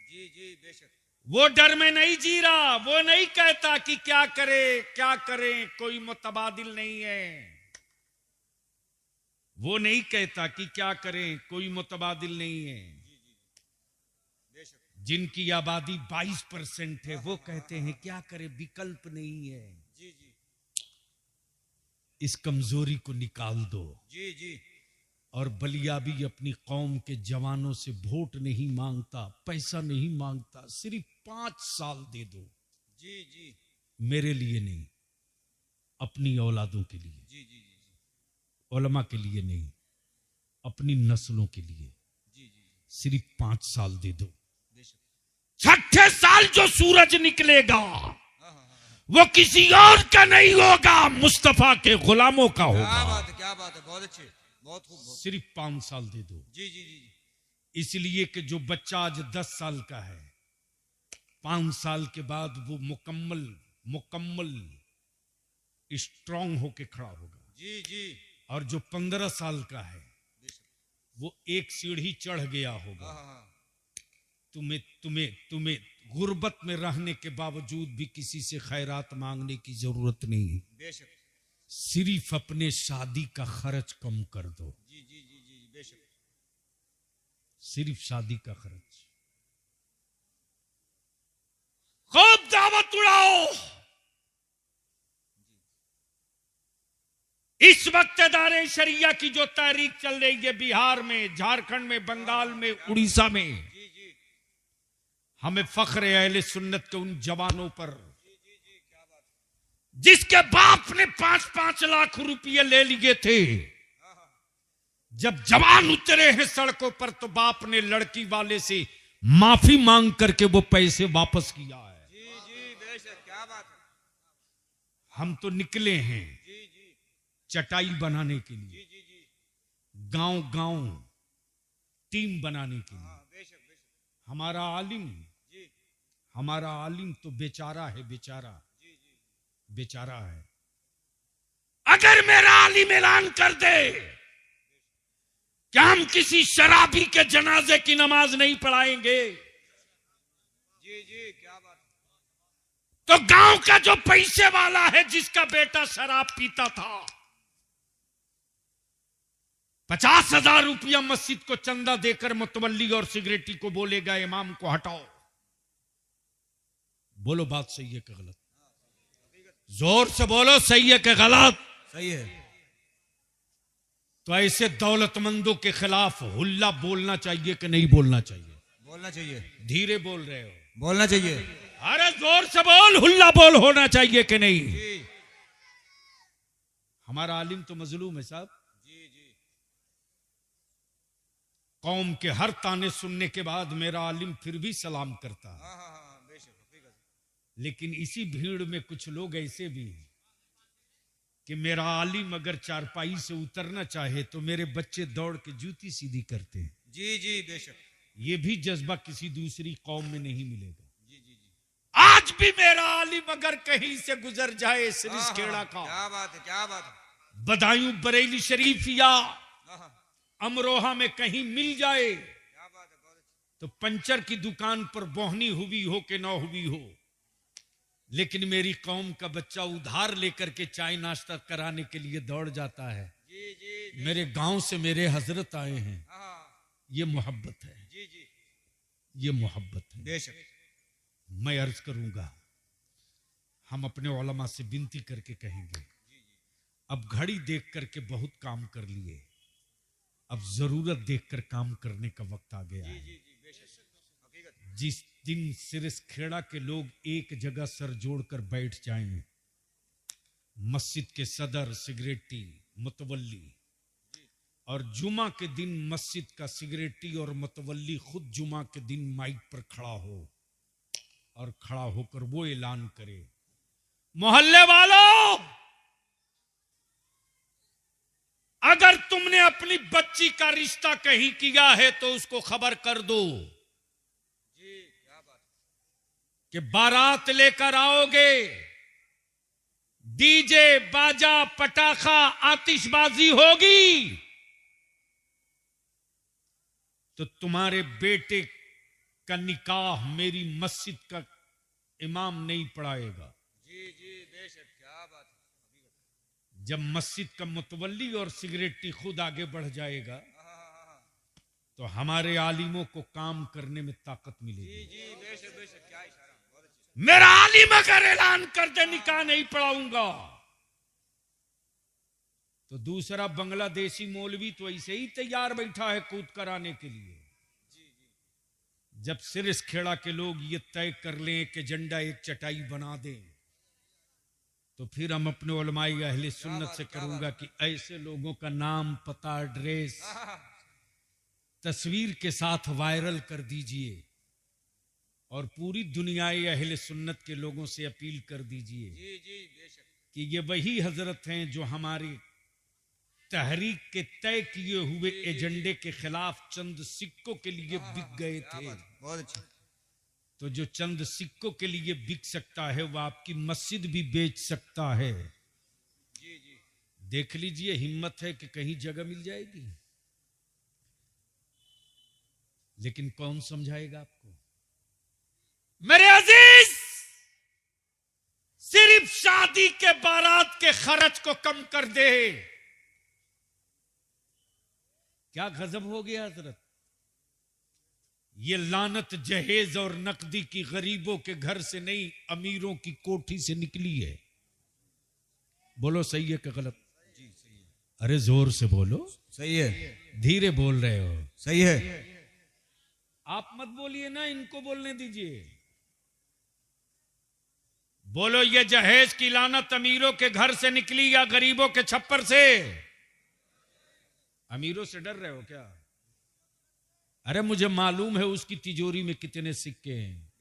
जी जी बेशक, वो डर में नहीं जी रहा। वो नहीं कहता कि क्या करे क्या करें, कोई मुतबादिल नहीं है। वो नहीं कहता कि क्या करें, कोई मुतबादिल नहीं है। जिनकी आबादी 22% है वो कहते हैं क्या करें, विकल्प नहीं है। जी जी। इस कमजोरी को निकाल दो। जी जी। और बलियाबी अपनी कौम के जवानों से वोट नहीं मांगता, पैसा नहीं मांगता, सिर्फ 5 साल दे दो। जी जी। मेरे लिए नहीं, अपनी औलादों के लिए। जी जी जी। उलमा के लिए नहीं, अपनी नस्लों के लिए। जी जी। सिर्फ 5 साल दे दो। 6 साल जो सूरज निकलेगा वो किसी और का नहीं होगा, मुस्तफा के गुलामों का होगा। क्या बात है, क्या बात है, बहुत अच्छे, बहुत खूब। सिर्फ 5 साल दे दो। जी जी जी। इसलिए कि जो बच्चा आज 10 साल का है, 5 साल के बाद वो मुकम्मल स्ट्रांग होके खड़ा होगा। जी जी। और जो 15 साल का है वो एक सीढ़ी चढ़ गया होगा। तुम्हें गुर्बत में रहने के बावजूद भी किसी से खैरात मांगने की जरूरत नहीं। बेशक। सिर्फ अपने शादी का खर्च कम कर दो। जी जी जी जी बेशक। सिर्फ शादी का खर्च। खूब दावत उड़ाओ। इस वक्त दारे शरिया की जो तहरीक चल रही है बिहार में, झारखंड में, बंगाल में, उड़ीसा में, हमें फख्र है अहले सुन्नत के उन जवानों पर जिसके बाप ने 5-5 लाख रुपये ले लिए थे। जब जवान उतरे हैं सड़कों पर तो बाप ने लड़की वाले से माफी मांग करके वो पैसे वापस किया है। जी जी बेशक, क्या बात है। हम तो निकले हैं जी जी। चटाई बनाने के लिए, जी जी जी। गांव-गांव टीम बनाने के लिए। बेशक बेशक। हमारा आलिम तो बेचारा है, बेचारा है। अगर मेरा आलिम ऐलान कर दे कि हम किसी शराबी के जनाजे की नमाज नहीं पढ़ाएंगे, जी जी क्या बात, तो गांव का जो पैसे वाला है जिसका बेटा शराब पीता था, 50,000 रुपया मस्जिद को चंदा देकर मुतवल्ली और सिगरेटी को बोलेगा इमाम को हटाओ। बोलो बात सही है कि गलत? जोर से बोलो, सही है कि गलत? सही है। तो ऐसे दौलतमंदों के खिलाफ हुल्ला बोलना चाहिए कि नहीं बोलना चाहिए? बोलना चाहिए। धीरे बोल रहे हो। बोलना चाहिए। अरे जोर से बोल, हुल्ला बोल होना चाहिए कि नहीं? जी हमारा आलिम तो मजलूम है साहब। जी जी। कौम के हर ताने सुनने के बाद मेरा आलिम फिर भी सलाम करता है। हाँ हाँ हाँ, बेशक हकीकत। लेकिन इसी भीड़ में कुछ लोग ऐसे भी हैं कि मेरा आलिम अगर चारपाई से उतरना चाहे तो मेरे बच्चे दौड़ के जूती सीधी करते हैं। जी जी बेशक। ये भी जज्बा किसी दूसरी कौम में नहीं मिलेगा। जी जी जी। आज भी मेरा आलिम अगर कहीं से गुजर जाए सिरिसखेड़ा का, क्या बात है, क्या बात है। बदायूं बरेली शरीफ या हाँ हाँ, अमरोहा में कहीं मिल जाए क्या बात है, बहुत अच्छा। तो पंचर की दुकान पर बोहनी हुई हो कि ना हुई हो, लेकिन मेरी कौम का बच्चा उधार लेकर के चाय नाश्ता कराने के लिए दौड़ जाता है। जी जी जी। मेरे गांव से मेरे हजरत आए हैं। हाँ हाँ, ये मोहब्बत है, जी जी ये मोहब्बत है। बेशक। मैं अर्ज करूंगा, हम अपने उलमा से विनती करके कहेंगे, अब घड़ी देख करके बहुत काम कर लिए, अब जरूरत देखकर काम करने का वक्त आ गया है। जी जी बेशक हकीकत। जिस दिन सिरिसखेड़ा के लोग एक जगह सर जोड़कर बैठ जाएं, मस्जिद के सदर, सिगरेटी, मुतवल्ली, और जुमा के दिन मस्जिद का सिगरेटी और मुतवल्ली खुद जुमा के दिन माइक पर खड़ा हो और खड़ा होकर वो ऐलान करे, मोहल्ले वालों, अगर तुमने अपनी बच्ची का रिश्ता कहीं किया है तो उसको खबर कर दो जी क्या बात है। कि बारात लेकर आओगे, डीजे बाजा पटाखा आतिशबाजी होगी तो तुम्हारे बेटे का निकाह मेरी मस्जिद का इमाम नहीं पढ़ाएगा। जी जी बेशक क्या बात है, हकीकत। जब मस्जिद का मुतवल्ली और सिगरेटी खुद आगे बढ़ जाएगा हाँ हाँ हाँ हाँ, तो हमारे आलिमों को काम करने में ताकत जी मिलेगी। जी बेशक बेशक, क्या इशारा, बहुत अच्छी। मेरा आलिम अगर ऐलान कर दे निकाह नहीं पढ़ाऊंगा तो दूसरा बांग्लादेशी मौलवी तो ऐसे ही तैयार बैठा है कूद कर आने के लिए। जब सिरिसखेड़ा के लोग ये तय कर लें कि झंडा एक चटाई बना दें तो फिर हम अपने उलमाए अहले सुन्नत से करूंगा कि ऐसे लोगों का नाम, पता, एड्रेस, हाँ हाँ, तस्वीर के साथ वायरल कर दीजिए और पूरी दुनियाए अहले सुन्नत के लोगों से अपील कर दीजिए जी जी बेशक। कि ये वही हजरत हैं जो हमारी तहरीक के तय किए हुए एजेंडे के खिलाफ चंद सिक्कों के लिए बिक गए क्या थे। बात है, बहुत अच्छा। तो जो चंद सिक्कों के लिए बिक सकता है वह आपकी मस्जिद भी बेच सकता है। जी जी देख लीजिए, हिम्मत है कि कहीं जगह मिल जाएगी, लेकिन कौन समझाएगा आपको? मेरे अजीज, सिर्फ शादी के बारात के खर्च को कम कर दे। क्या गजब हो गया हजरत। ये लानत जहेज और नकदी की गरीबों के घर से नहीं, अमीरों की कोठी से निकली है। बोलो सही है कि गलत? जी सही है। अरे जोर से बोलो। सही है। धीरे बोल रहे हो। सही है। आप मत बोलिए ना, इनको बोलने दीजिए। बोलो, ये जहेज की लानत अमीरों के घर से निकली या गरीबों के छप्पर से? अमीरों से डर रहे हो क्या? अरे मुझे मालूम है उसकी तिजोरी में कितने सिक्के हैं।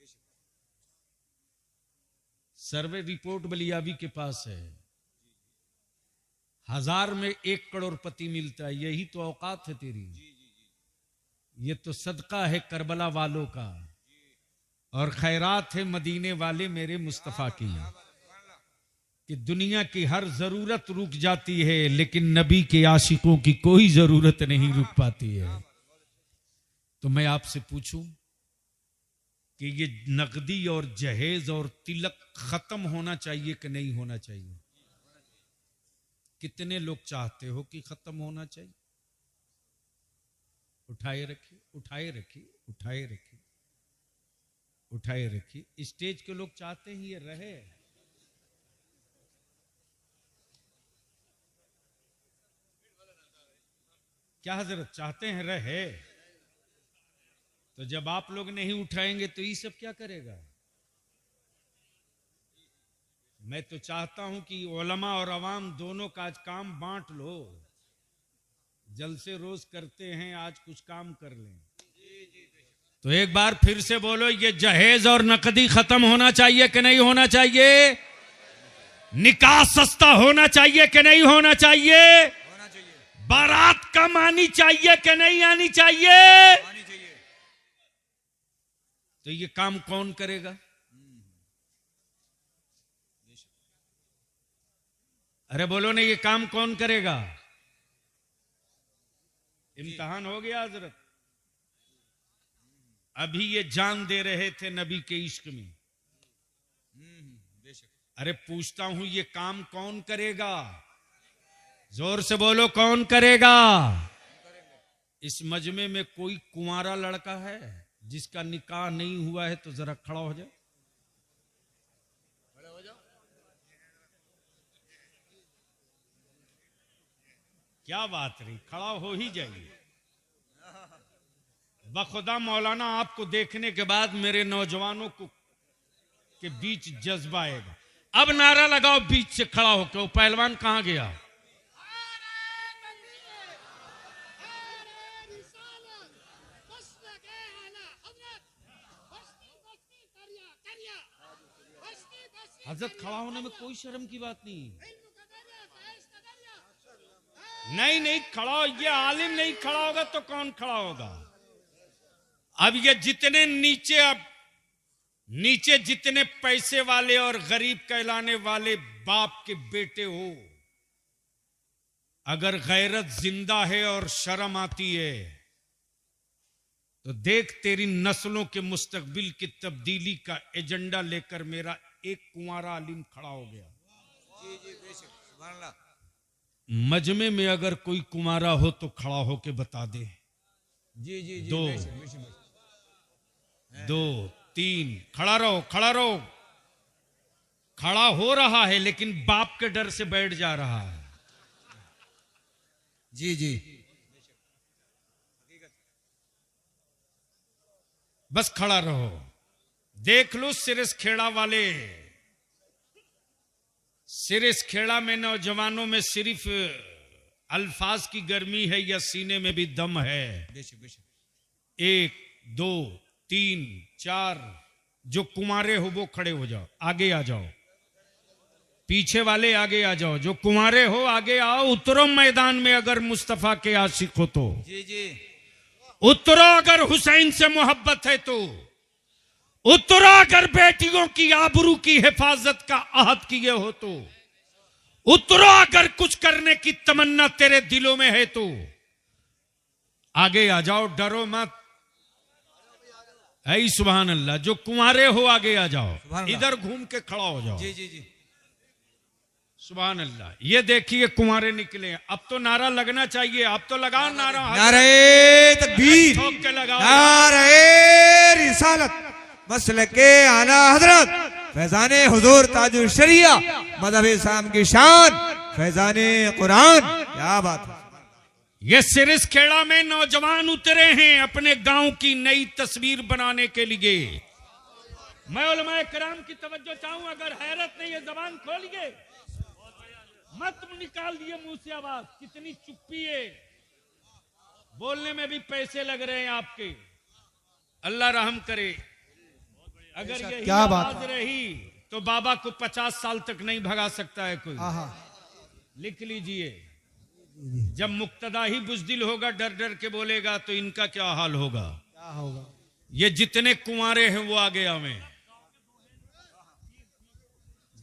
सर्वे रिपोर्ट बलियाबी के पास है। 1000 में 1 करोड़पति मिलता है। यही तो औकात है तेरी। ये तो सदका है करबला वालों का और खैरात है मदीने वाले मेरे मुस्तफा की कि दुनिया की हर जरूरत रुक जाती है लेकिन नबी के आशिकों की कोई जरूरत नहीं रुक पाती है। तो मैं आपसे पूछूं कि ये नकदी और जहेज और तिलक खत्म होना चाहिए कि नहीं होना चाहिए? कितने लोग चाहते हो कि खत्म होना चाहिए? उठाए रखिए, उठाए रखिए, उठाए रखिए, उठाए रखिए। स्टेज के लोग चाहते हैं ये रहे। क्या हजरत चाहते हैं रहे? तो जब आप लोग नहीं उठाएंगे तो ये सब क्या करेगा? मैं तो चाहता हूं कि उलमा और अवाम दोनों का आज काम बांट लो। जलसे रोज करते हैं, आज कुछ काम कर लें। तो एक बार फिर से बोलो, ये जहेज और नकदी खत्म होना चाहिए कि नहीं होना चाहिए? निकाह सस्ता होना चाहिए कि नहीं होना चाहिए? होना चाहिए। बारात कम आनी चाहिए कि नहीं आनी चाहिए? आनी चाहिए। तो ये काम कौन करेगा? अरे बोलो ना, ये काम कौन करेगा? इम्तिहान हो गया हजरत। अभी ये जान दे रहे थे नबी के इश्क में। अरे पूछता हूं, ये काम कौन करेगा? जोर से बोलो, कौन करेगा? इस मजमे में कोई कुंवारा लड़का है जिसका निकाह नहीं हुआ है? तो जरा खड़ा हो जाए। क्या बात रही, खड़ा हो ही जाइए। बखुदा मौलाना, आपको देखने के बाद मेरे नौजवानों को के बीच जज्बा आएगा। अब नारा लगाओ बीच से खड़ा होकर। वो पहलवान कहां गया? हजरत, खड़ा होने में कोई शर्म की बात नहीं। नहीं खड़ा हो। ये आलिम नहीं खड़ा होगा तो कौन खड़ा होगा? अब ये जितने नीचे, अब नीचे जितने पैसे वाले और गरीब कहलाने वाले बाप के बेटे हो, अगर गैरत जिंदा है और शर्म आती है तो देख, तेरी नस्लों के मुस्तकबिल की तब्दीली का एजेंडा लेकर मेरा एक कुंवारा आलिम खड़ा हो गया। जी जी, बेशक, सुभान अल्लाह। मजमे में अगर कोई कुंवारा हो तो खड़ा होके बता दे। जी जी जी, दो, बेशक, बेशक। 2 3, खड़ा रहो, खड़ा रहो। खड़ा हो रहा है लेकिन बाप के डर से बैठ जा रहा है। जी जी, बस खड़ा रहो। देख लो सिरस खेड़ा वाले, सिरस खेड़ा में नौजवानों में सिर्फ अल्फाज की गर्मी है या सीने में भी दम है? बेशक बेशक। 1 2 3 4, जो कुंवारे हो वो खड़े हो जाओ, आगे आ जाओ। पीछे वाले आगे आ जाओ, जो कुंवारे हो आगे आओ। उतरो मैदान में अगर मुस्तफा के आशिक हो तो। जी जी, उतरो अगर हुसैन से मोहब्बत है तो। उतरो अगर बेटियों की आबरू की हिफाजत का अहद किए हो तो। उतरो अगर कुछ करने की तमन्ना तेरे दिलों में है तो। आगे आ जाओ, डरो मत। ऐ सुभान अल्लाह, जो कुंवारे हो आगे आ जाओ, इधर घूम के खड़ा हो जाओ। जी जी जी, सुभान अल्लाह। ये देखिए कुंवारे निकले। अब तो नारा लगना चाहिए। अब तो लगाओ नारा। नारे तकबीर, ठोक के लगाओ। नारे रिसालत, मसलके आला हजरत, फैजाने हुजूर ताजुल शरिया, मज़हब इस्लाम की शान, फैजाने कुरान। क्या बात है। ये सिरिस खेड़ा में नौजवान उतरे हैं अपने गांव की नई तस्वीर बनाने के लिए। मैं उलमाए किराम की तवज्जो चाहूं। अगर हैरत नहीं है, जबान खोलिए, मत निकाल दिए मुंह से आवाज। कितनी चुप्पी है, बोलने में भी पैसे लग रहे हैं आपके। अल्लाह रहम करे। अगर यही क्या बात आवाज रही तो बाबा को 50 साल तक नहीं भगा सकता है कोई। लिख लीजिए, जब मुक्तदा ही बुज़दिल होगा, डर डर के बोलेगा, तो इनका क्या हाल होगा? क्या होगा? ये जितने कुंवारे हैं वो आगे आवे।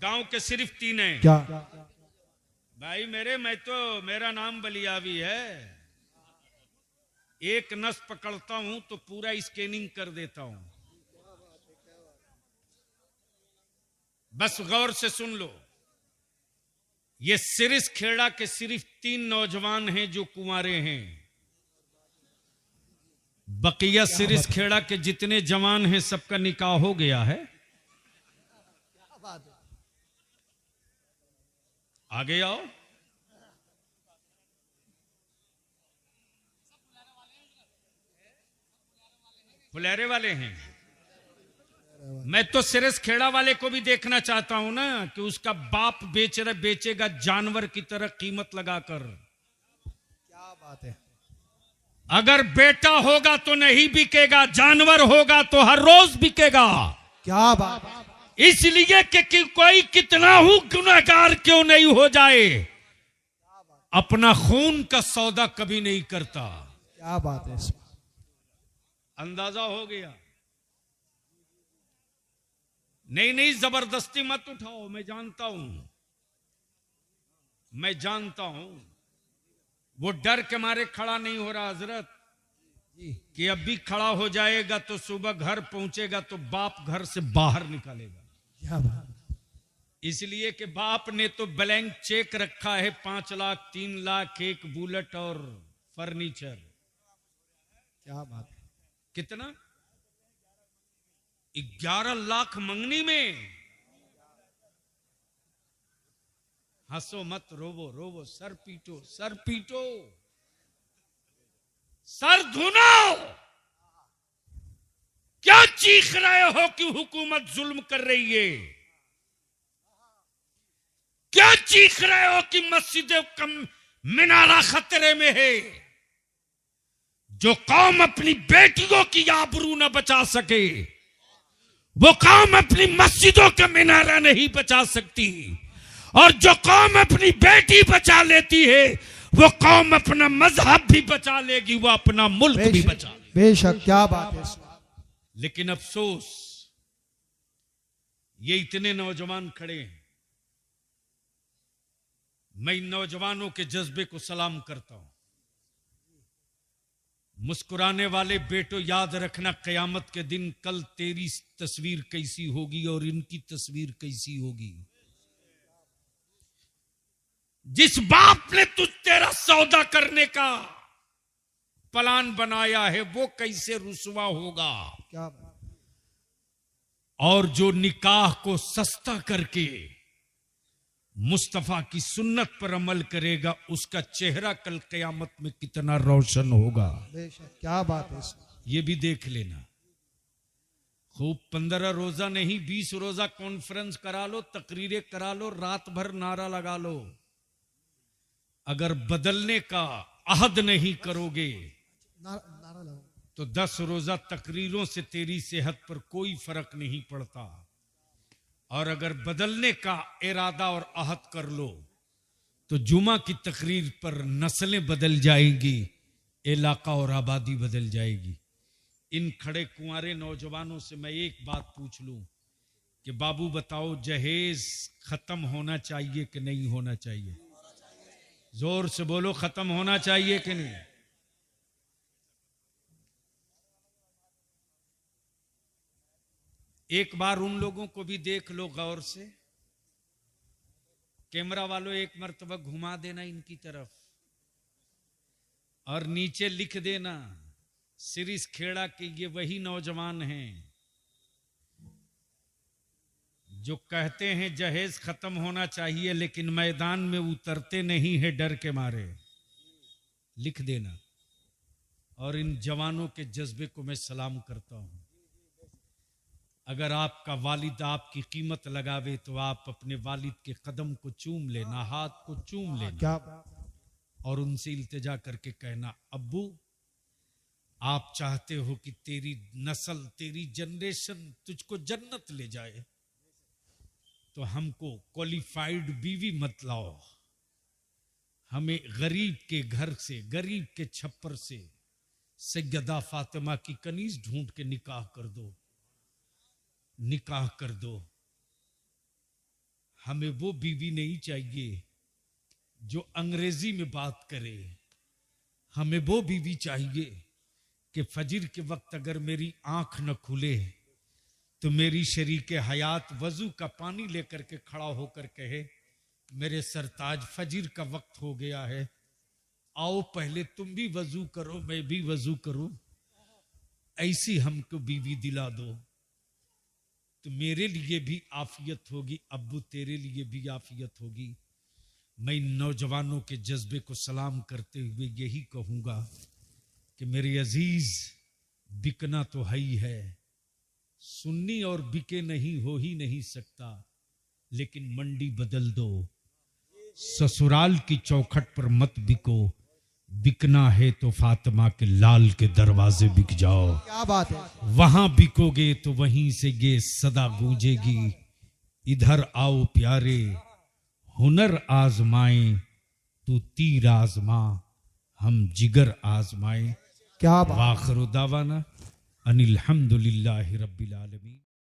गांव के सिर्फ 3 हैं। क्या भाई मेरे, मेरा नाम बलियावी है। एक नस पकड़ता हूं तो पूरा स्कैनिंग कर देता हूं। बस गौर से सुन लो। ये सिरिस खेड़ा के सिर्फ 3 नौजवान हैं जो कुंवारे हैं। बकिया सिरिस खेड़ा के जितने जवान हैं सबका निकाह हो गया है। आगे आओ। फुलेरे वाले हैं। मैं तो सिरस खेड़ा वाले को भी देखना चाहता हूं ना कि उसका बाप बेचेगा जानवर की तरह कीमत लगाकर। क्या बात है। अगर बेटा होगा तो नहीं बिकेगा, जानवर होगा तो हर रोज बिकेगा। क्या बात। इसलिए कि कोई कितना ही गुनहगार क्यों नहीं हो जाए, अपना खून का सौदा कभी नहीं करता। क्या बात है। अंदाजा हो गया? नहीं जबरदस्ती मत उठाओ। मैं जानता हूं वो डर के मारे खड़ा नहीं हो रहा हजरत, कि अब भी खड़ा हो जाएगा तो सुबह घर पहुंचेगा तो बाप घर से बाहर निकालेगा। क्या बात। इसलिए कि बाप ने तो ब्लैंक चेक रखा है, 5 लाख 3 लाख, एक बुलेट और फर्नीचर। क्या बात है। कितना? 11 लाख मंगनी में। हंसो मत, रोवो, सर पीटो, सर धुनो। क्या चीख रहे हो कि हुकूमत जुल्म कर रही है? क्या चीख रहे हो कि मस्जिद का मिनारा खतरे में है? जो कौम अपनी बेटियों की आबरू न बचा सके, वो कौम अपनी मस्जिदों का मिनारा नहीं बचा सकती। और जो कौम अपनी बेटी बचा लेती है, वो कौम अपना मजहब भी बचा लेगी, वो अपना मुल्क भी बचा लेगी। बेशक। क्या बात है। लेकिन अफसोस, ये इतने नौजवान खड़े हैं। मैं इन नौजवानों के जज्बे को सलाम करता हूं। मुस्कुराने वाले बेटो, याद रखना कयामत के दिन कल तेरी तस्वीर कैसी होगी और इनकी तस्वीर कैसी होगी। जिस बाप ने तेरा सौदा करने का प्लान बनाया है, वो कैसे रुसवा होगा। क्या बात। और जो निकाह को सस्ता करके मुस्तफा की सुन्नत पर अमल करेगा, उसका चेहरा कल कयामत में कितना रोशन होगा। बेशक। क्या बात है। ये भी देख लेना। खूब 15 रोजा नहीं 20 रोजा कॉन्फ्रेंस करा लो, तकरीरें करा लो, रात भर नारा लगा लो। अगर बदलने का अहद नहीं करोगे नारा लगाओ तो 10 रोजा तकरीरों से तेरी सेहत पर कोई फर्क नहीं पड़ता। और अगर बदलने का इरादा और अहद कर लो तो जुमा की तकरीर पर नस्लें बदल जाएंगी, इलाका और आबादी बदल जाएगी। इन खड़े कुंवारे नौजवानों से मैं एक बात पूछ लूं कि बाबू बताओ, जहेज खत्म होना चाहिए कि नहीं होना चाहिए? जोर से बोलो, खत्म होना चाहिए कि नहीं? एक बार उन लोगों को भी देख लो गौर से। कैमरा वालों, एक मर्तबा घुमा देना इनकी तरफ और नीचे लिख देना सिरिस खेड़ा के ये वही नौजवान हैं जो कहते हैं जहेज खत्म होना चाहिए, लेकिन मैदान में उतरते नहीं है डर के मारे। लिख देना। और इन जवानों के जज्बे को मैं सलाम करता हूं। अगर आपका वालिद आपकी कीमत लगावे तो आप अपने वालिद के कदम को चूम लेना, हाथ को चूम लेना। क्या और उनसे इल्तिजा करके कहना, अब्बू आप चाहते हो कि तेरी नस्ल, तेरी जनरेशन तुझको जन्नत ले जाए, तो हमको क्वालिफाइड बीवी मत लाओ। हमें गरीब के घर से, गरीब के छप्पर से सैयदा फातिमा की कनीज ढूंढ के निकाह कर दो, निकाह कर दो। हमें वो बीवी नहीं चाहिए जो अंग्रेजी में बात करे। हमें वो बीवी चाहिए कि फजर के वक्त अगर मेरी आंख न खुले तो मेरी शरीके हयात वजू का पानी लेकर के खड़ा होकर कहे, मेरे सरताज फजर का वक्त हो गया है, आओ पहले तुम भी वजू करो, मैं भी वजू करूं। ऐसी हमको बीवी दिला दो तो मेरे लिए भी आफियत होगी, अब्बू तेरे लिए भी आफियत होगी। मैं इन नौजवानों के जज्बे को सलाम करते हुए यही कहूंगा कि मेरे अजीज बिकना तो है ही है, सुन्नी और बिके नहीं हो ही नहीं सकता, लेकिन मंडी बदल दो, ससुराल की चौखट पर मत बिको, बिकना है तो फातिमा के लाल के दरवाजे बिक जाओ, क्या बात है। वहां बिकोगे तो वहीं से ये सदा गूंजेगी, इधर आओ प्यारे हुनर आजमाए, तू तीर आजमा हम जिगर आजमाए। क्या बात। वाखिर दावाना अनिल हम्दुलिल्लाहि रब्बिल आलमीन।